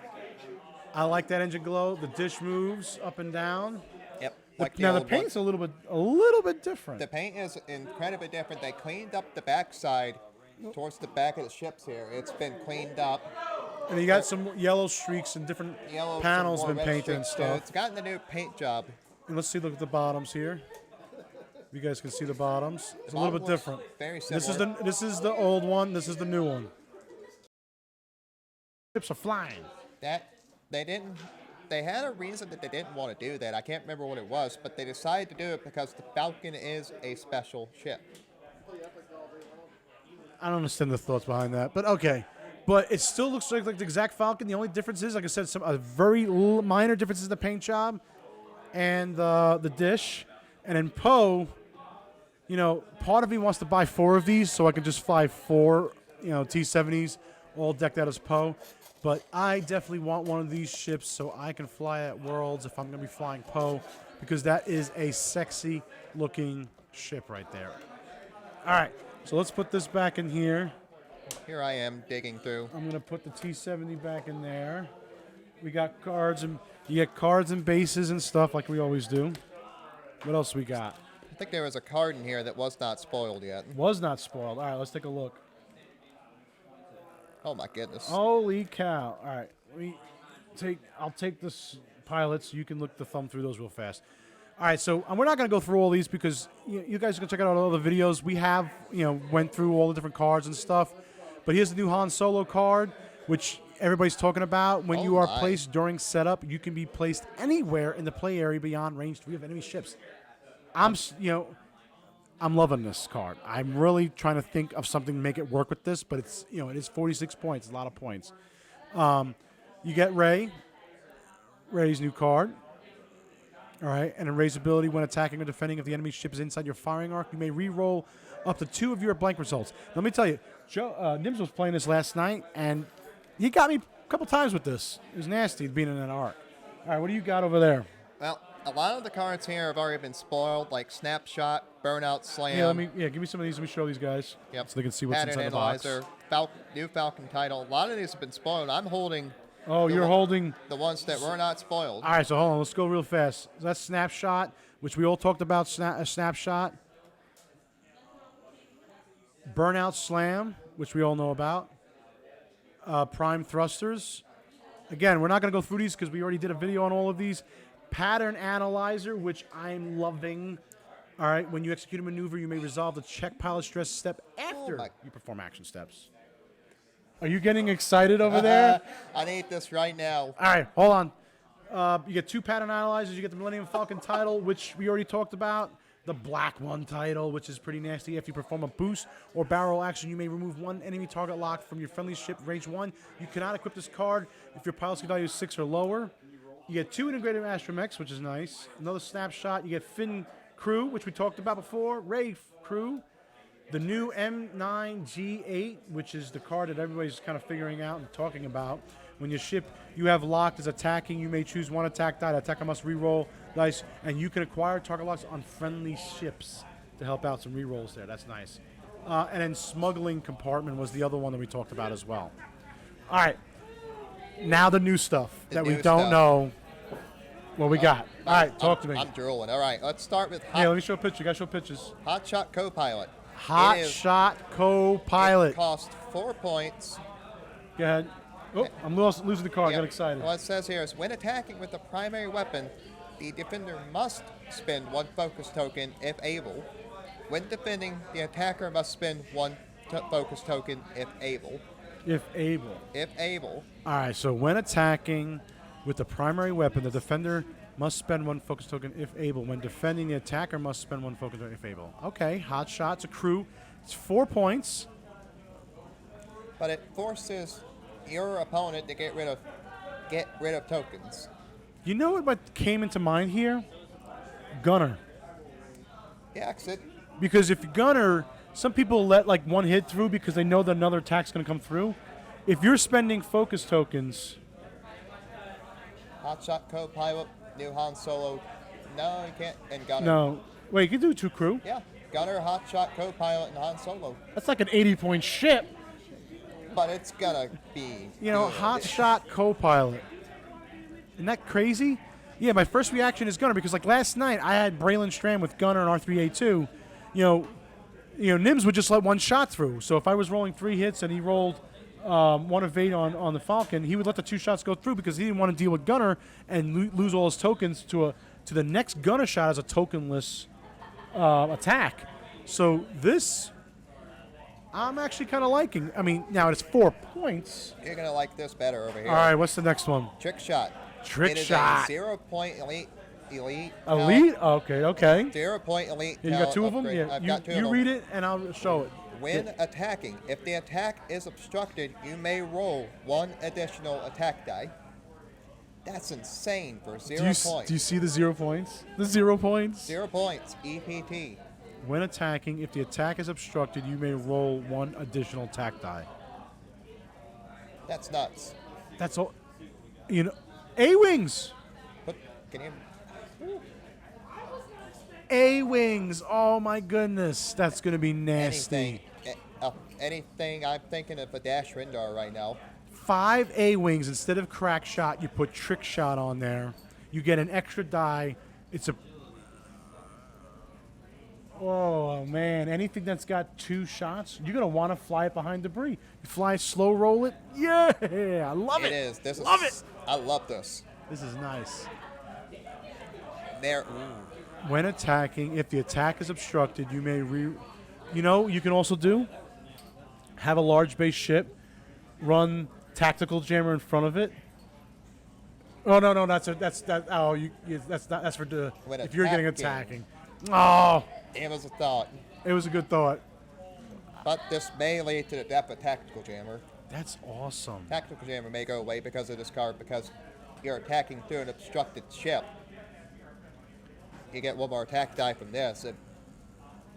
I like that engine glow. The dish moves up and down. Yep. Now the old paint's one. a little bit different. The paint is incredibly different. They cleaned up the backside towards the back of the ships here. It's been cleaned up. And you got some yellow streaks and different Yellow, some panels more been red painted and streaks, too. stuff. It's gotten a new paint job. And let's see, look at the bottoms here. You guys can see the bottoms. It's a little bit bottom looks different. very This is similar. the old one. This is the new one. Ships are flying. That they didn't. They had a reason that they didn't want to do that. I can't remember what it was, but they decided to do it because the Falcon is a special ship. I don't understand the thoughts behind that, but okay. But it still looks like the exact Falcon. The only difference is, like I said, a very minor difference is the paint job and the dish. And in Poe, you know, part of me wants to buy 4 of these so I can just fly 4, you know, T-70s all decked out as Poe. But I definitely want one of these ships so I can fly at Worlds if I'm going to be flying Poe, because that is a sexy looking ship right there. All right, so let's put this back in here. Here I am digging through. I'm going to put the T-70 back in there. We got cards, and you get cards and bases and stuff like we always do. What else we got? I think there was a card in here that was not spoiled yet. Was not spoiled. All right, let's take a look. Oh my goodness. Holy cow. All right, I'll take this pilots. You can look the thumb through those real fast. All right, so we're not going to go through all these because you guys can check out all the videos. We have, went through all the different cards and stuff. But here's the new Han Solo card, which everybody's talking about. When you are placed during setup, you can be placed anywhere in the play area beyond range 3 of enemy ships. I'm loving this card. I'm really trying to think of something to make it work with this, but it's, it is 46 points, a lot of points. You get Rey's new card. All right, and in Rey's ability when attacking or defending if the enemy ship is inside your firing arc, you may re-roll up to 2 of your blank results. Let me tell you, Nims was playing this last night, and he got me a couple times with this. It was nasty being in an arc. All right, what do you got over there? Well, a lot of the cards here have already been spoiled, like Snapshot, Burnout Slam. Give me some of these. Let me show these guys. Yep. So they can see what's Pattern inside the box. Analyzer, new Falcon title. A lot of these have been spoiled. I'm holding. Oh, you're holding the ones that were not spoiled. All right, so hold on. Let's go real fast. So that's Snapshot, which we all talked about. Snapshot. Burnout Slam, which we all know about. prime thrusters. Again, we're not going to go through these because we already did a video on all of these. Pattern analyzer, which I'm loving. All right, when you execute a maneuver, you may resolve the check pilot stress step after you perform action steps. Are you getting excited over there? I need this right now. All right, hold on. You get 2 pattern analyzers. You get the Millennium Falcon title, which we already talked about. The Black One title, which is pretty nasty. If you perform a boost or barrel action, you may remove 1 enemy target lock from your friendly ship range 1. You cannot equip this card if your pilot skill value is 6 or lower. You get 2 integrated Astromechs, which is nice. Another snapshot. You get Finn Crew, which we talked about before. Rafe Crew. The new M9G8, which is the card that everybody's kind of figuring out and talking about. When your ship you have locked is attacking, you may choose 1 attack die. The attacker must reroll dice, and you can acquire target locks on friendly ships to help out some rerolls there. That's nice. And then Smuggling Compartment was the other one that we talked about as well. All right. Now the new stuff that we don't know what we got. All right, talk to me. I'm drooling. All right, let's start with Yeah, let me show a picture. You got to show pictures. Hotshot Co-Pilot. Hotshot Co-Pilot. It costs 4 points. Go ahead. Oh, I'm losing the car. I got excited. What it says here is when attacking with the primary weapon, the defender must spend 1 focus token if able. When defending, the attacker must spend 1 focus token if able. If able. If able. All right, so when attacking with the primary weapon, the defender must spend 1 focus token if able. When defending, the attacker must spend 1 focus token if able. Okay, hot shot's a crew. It's 4 points. But it forces your opponent to get rid of tokens. You know what came into mind here? Gunner. Yeah, exit. Because if Gunner, some people let like 1 hit through because they know that another attack's going to come through. If you're spending focus tokens... Hotshot Co-Pilot, new Han Solo. No, you can't. And Gunner. No. Wait, you can do 2 crew. Yeah, Gunner, Hotshot Co-Pilot, and Han Solo. That's like an 80-point ship. But it's gonna be. You know, good. Hotshot Co-Pilot. Isn't that crazy? Yeah, my first reaction is Gunner because like last night I had Braylon Strand with Gunner and R3A2. You know, Nims would just let 1 shot through. So if I was rolling 3 hits and he rolled 1 evade on the Falcon, he would let the 2 shots go through because he didn't want to deal with Gunner and lose all his tokens to the next Gunner shot as a tokenless attack. So this, I'm actually kind of liking. I mean, now it's 4 points. You're gonna like this better over here. All right, what's the next one? Trick Shot. Trick it is Shot. A 0-point elite. Elite? Talent. Okay. 0-point elite. Yeah, you got 2 of them? Upgrade. Yeah. I've got 2 of you them. read it and I'll show it. When attacking, if the attack is obstructed, you may roll 1 additional attack die. That's insane for 0 points. Do you see the 0 points? The 0 points? 0 points. EPT. When attacking, if the attack is obstructed, you may roll 1 additional attack die. That's nuts. That's all. You know, A-Wings. Can you? A-Wings. Oh, my goodness. That's going to be nasty. Anything. I'm thinking of a Dash Rindar right now. 5 A-Wings. Instead of Crack Shot, you put Trick Shot on there. You get an extra die. It's a... Oh, man. Anything that's got 2 shots, you're going to want to fly it behind debris. You fly slow roll it. Yeah. I love it. It is. This love is. it. I love this. This is nice. There. When attacking, if the attack is obstructed, you may You know, you can also have a large base ship, run Tactical Jammer in front of it. Oh no, that's for the When if you're getting attacking. attacking. Oh, It was a thought. it was a good thought. But this may lead to the death of Tactical Jammer. That's awesome. Tactical Jammer may go away because of this card because you're attacking through an obstructed ship. You get 1 more attack die from this.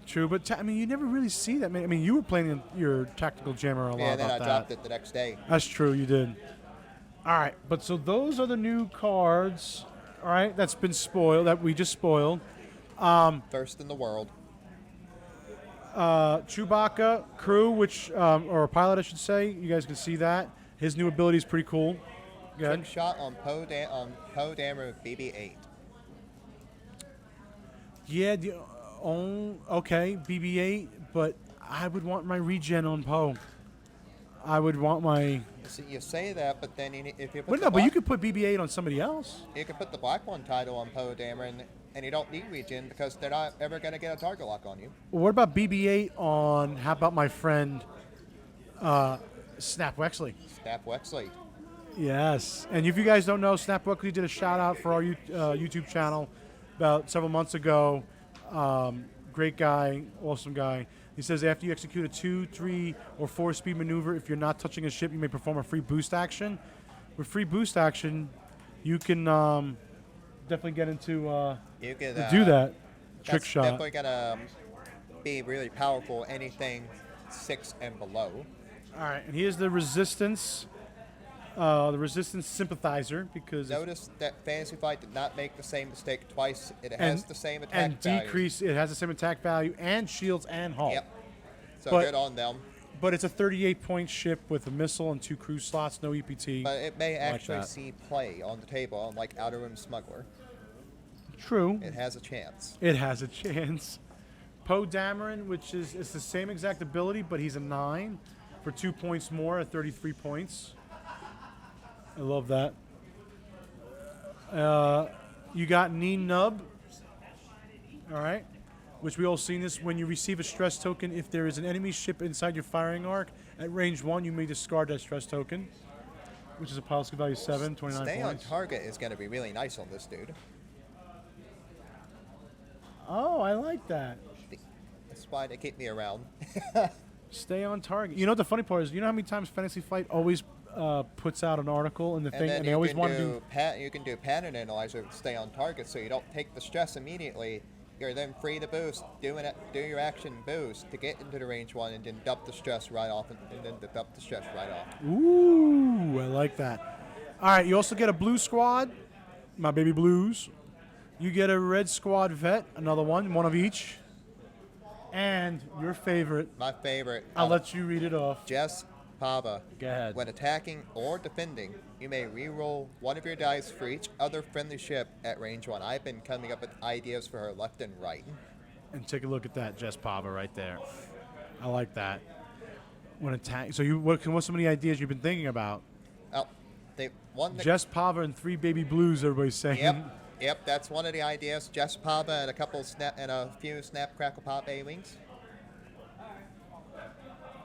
True, but I mean, you never really see that. I mean, you were playing your Tactical Jammer a lot. And then I about dropped that. it the next day. That's true, you did. All right, but so those are the new cards. All right, that's been spoiled. That we just spoiled. First in the world. Chewbacca crew, which or pilot, I should say. You guys can see that. His new ability is pretty cool. Go ahead. Trick Shot on Poe Dameron with BB-8. Yeah. Okay, BB-8, but I would want my regen on Poe. I would want my. See, you say that, but then if you put But the no, but you black, could put BB-8 on somebody else. you can put the black one title on Poe Dameron, and you don't need regen because they're not ever going to get a target lock on you. Well, what about BB-8 on? How about my friend Snap Wexley? Snap Wexley. Yes, and if you guys don't know, Snap Wexley did a shout out for our YouTube channel about several months ago. Great guy, awesome guy. He says after you execute a 2, 3, or 4-speed maneuver, if you're not touching a ship, you may perform a free boost action. With free boost action, you can definitely get into You can do that trick that's shot. definitely going to be really powerful. Anything 6 and below. All right, and here's the resistance sympathizer because Notice that Fantasy Flight did not make the same mistake twice. It and, has the same attack and value. decrease. It has the same attack value and shields and hull. Yep. So But- good on them. But it's a 38-point ship with a missile and 2 crew slots, no EPT. But it may like actually that. see play on the table, unlike Outer Rim Smuggler. True. It has a chance. It has a chance. Poe Dameron, which is it's the same exact ability, but he's a 9 for 2 points more at 33 points. I love that. You got Knee Nub. All right. Which we all seen this. When you receive a stress token, if there is an enemy ship inside your firing arc at range 1, you may discard that stress token, which is a policy value 7, 29 Stay points. on target is going to be really nice on this dude. Oh, I like that. That's why they keep me around. Stay on target. You know what the funny part is? You know how many times Fantasy Flight always puts out an article in the And thing, then and they you always can want to do. you can do pattern analyzer to stay on target, so you don't take the stress immediately. You're then free to boost, do your action boost to get into the range 1, and then dump the stress right off, and then dump the stress right off. Ooh, I like that. All right, you also get a blue squad, my baby blues. You get a red squad vet, another one of each. And your favorite, My favorite. I'll let you read it off. Jess Pava. Go ahead. When attacking or defending, you may reroll one of your dice for each other friendly ship at range 1. I've been coming up with ideas for her left and right. And take a look at that, Jess Pava, right there. I like that. When attack. So what's some of the ideas you've been thinking about? Oh, one that, Jess Pava and 3 baby blues. Everybody's saying. Yep, that's one of the ideas. Jess Pava and a few snap crackle pop A-wings.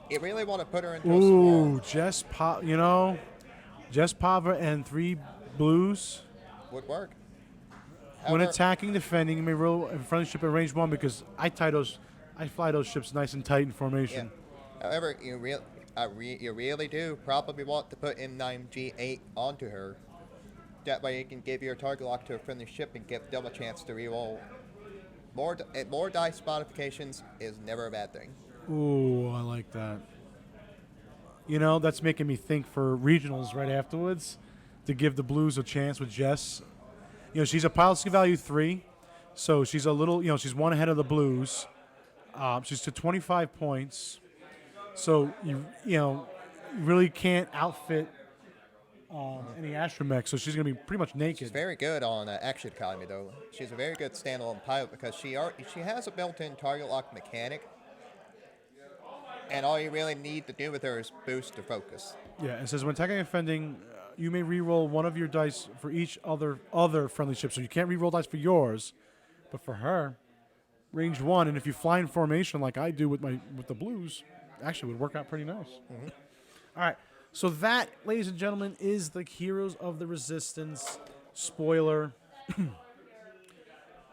You really want to put her into a Ooh, swarm. Jess Pava. Jess Pava and 3 blues. Would work. When However, attacking, defending, you may roll a friendly ship at range 1 because I fly those ships nice and tight in yeah. formation. However, you really do probably want to put M9G8 onto her. That way you can give your target lock to a friendly ship and give them a chance to reroll. More dice modifications is never a bad thing. Ooh, I like that. That's making me think for regionals right afterwards to give the blues a chance with Jess. She's a policy value 3, so she's a little, she's 1 ahead of the blues. She's to 25 points. So you really can't outfit any astromech, so she's going to be pretty much naked. She's very good on Action Economy, though. She's a very good standalone pilot because she has a built-in target lock mechanic, and all you really need to do with her is boost her focus. Yeah, it says when attacking and defending, you may re-roll one of your dice for each other friendly ship. So you can't re-roll dice for yours, but for her, range 1. And if you fly in formation like I do with the blues, actually would work out pretty nice. Mm-hmm. All right, so that, ladies and gentlemen, is the Heroes of the Resistance spoiler.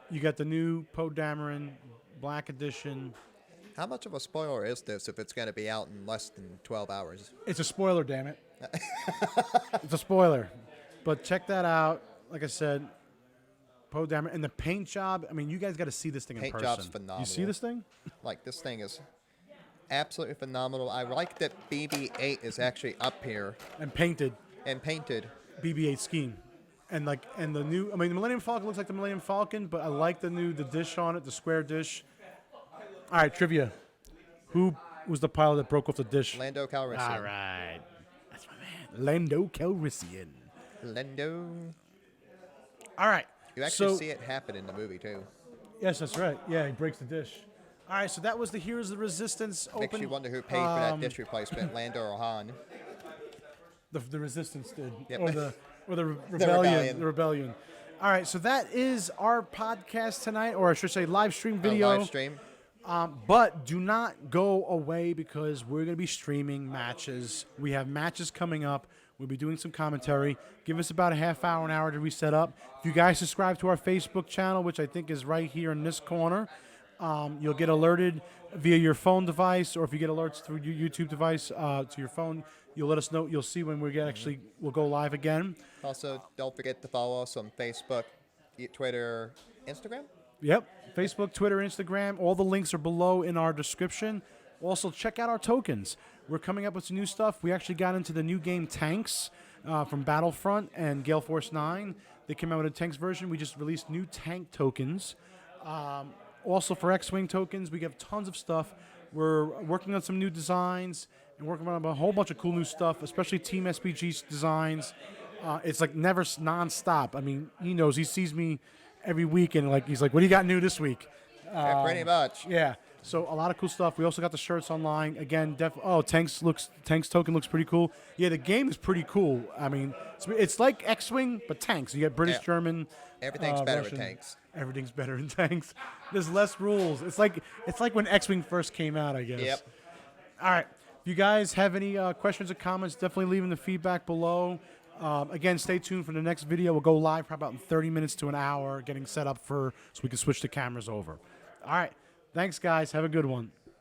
You got the new Poe Dameron Black Edition. How much of a spoiler is this if it's going to be out in less than 12 hours? It's a spoiler, damn it. It's a spoiler. But check that out. Like I said, Poe Dameron. And the paint job, I mean, you guys got to see this thing in Paint person. job's phenomenal. You see this thing? Like, this thing is absolutely phenomenal. I like that BB-8 is actually up here And painted and painted. BB-8 scheme. And the new, the Millennium Falcon looks like the Millennium Falcon, but I like the dish on it, the square dish. All right, trivia. Who was the pilot that broke off the dish? Lando Calrissian. All right. That's my man. Lando Calrissian. Lando. All right. You actually see it happen in the movie, too. Yes, that's right. Yeah, he breaks the dish. All right, so that was the Heroes of the Resistance Makes open. you wonder who paid for that disc replacement, Lando or Han. The Resistance did, Yep. or the Rebellion. Rebellion. All right, so that is our podcast tonight, or I should say, live stream A video. live stream. But do not go away because we're going to be streaming matches. We have matches coming up. We'll be doing some commentary. Give us about a half hour, an hour to reset up. If you guys subscribe to our Facebook channel, which I think is right here in this corner, you'll get alerted via your phone device, or if you get alerts through your YouTube device to your phone, you'll let us know. You'll see when we'll go live again. Also, don't forget to follow us on Facebook, Twitter, Instagram. Yep. Facebook, Twitter, Instagram. All the links are below in our description. Also, check out our tokens. We're coming up with some new stuff. We actually got into the new game Tanks from Battlefront and Gale Force 9. They came out with a Tanks version. We just released new tank tokens. Also, for X-Wing tokens, we have tons of stuff. We're working on some new designs and working on a whole bunch of cool new stuff, especially Team SPG designs. It's like never nonstop. I mean, he knows. He sees me every week, and he's like, "What do you got new this week?" Yeah, pretty much. Yeah. So a lot of cool stuff. We also got the shirts online. Again, Tanks token looks pretty cool. Yeah, the game is pretty cool. I mean, it's like X-Wing, but Tanks. You got British, Yeah. German. Everything's better Russian. with Tanks. Everything's better in Tanks. There's less rules. It's like when X-Wing first came out, I guess. Yep. All right. If you guys have any questions or comments, definitely leave in the feedback below. Again, stay tuned for the next video. We'll go live for about 30 minutes to an hour, getting set up so we can switch the cameras over. All right. Thanks, guys. Have a good one.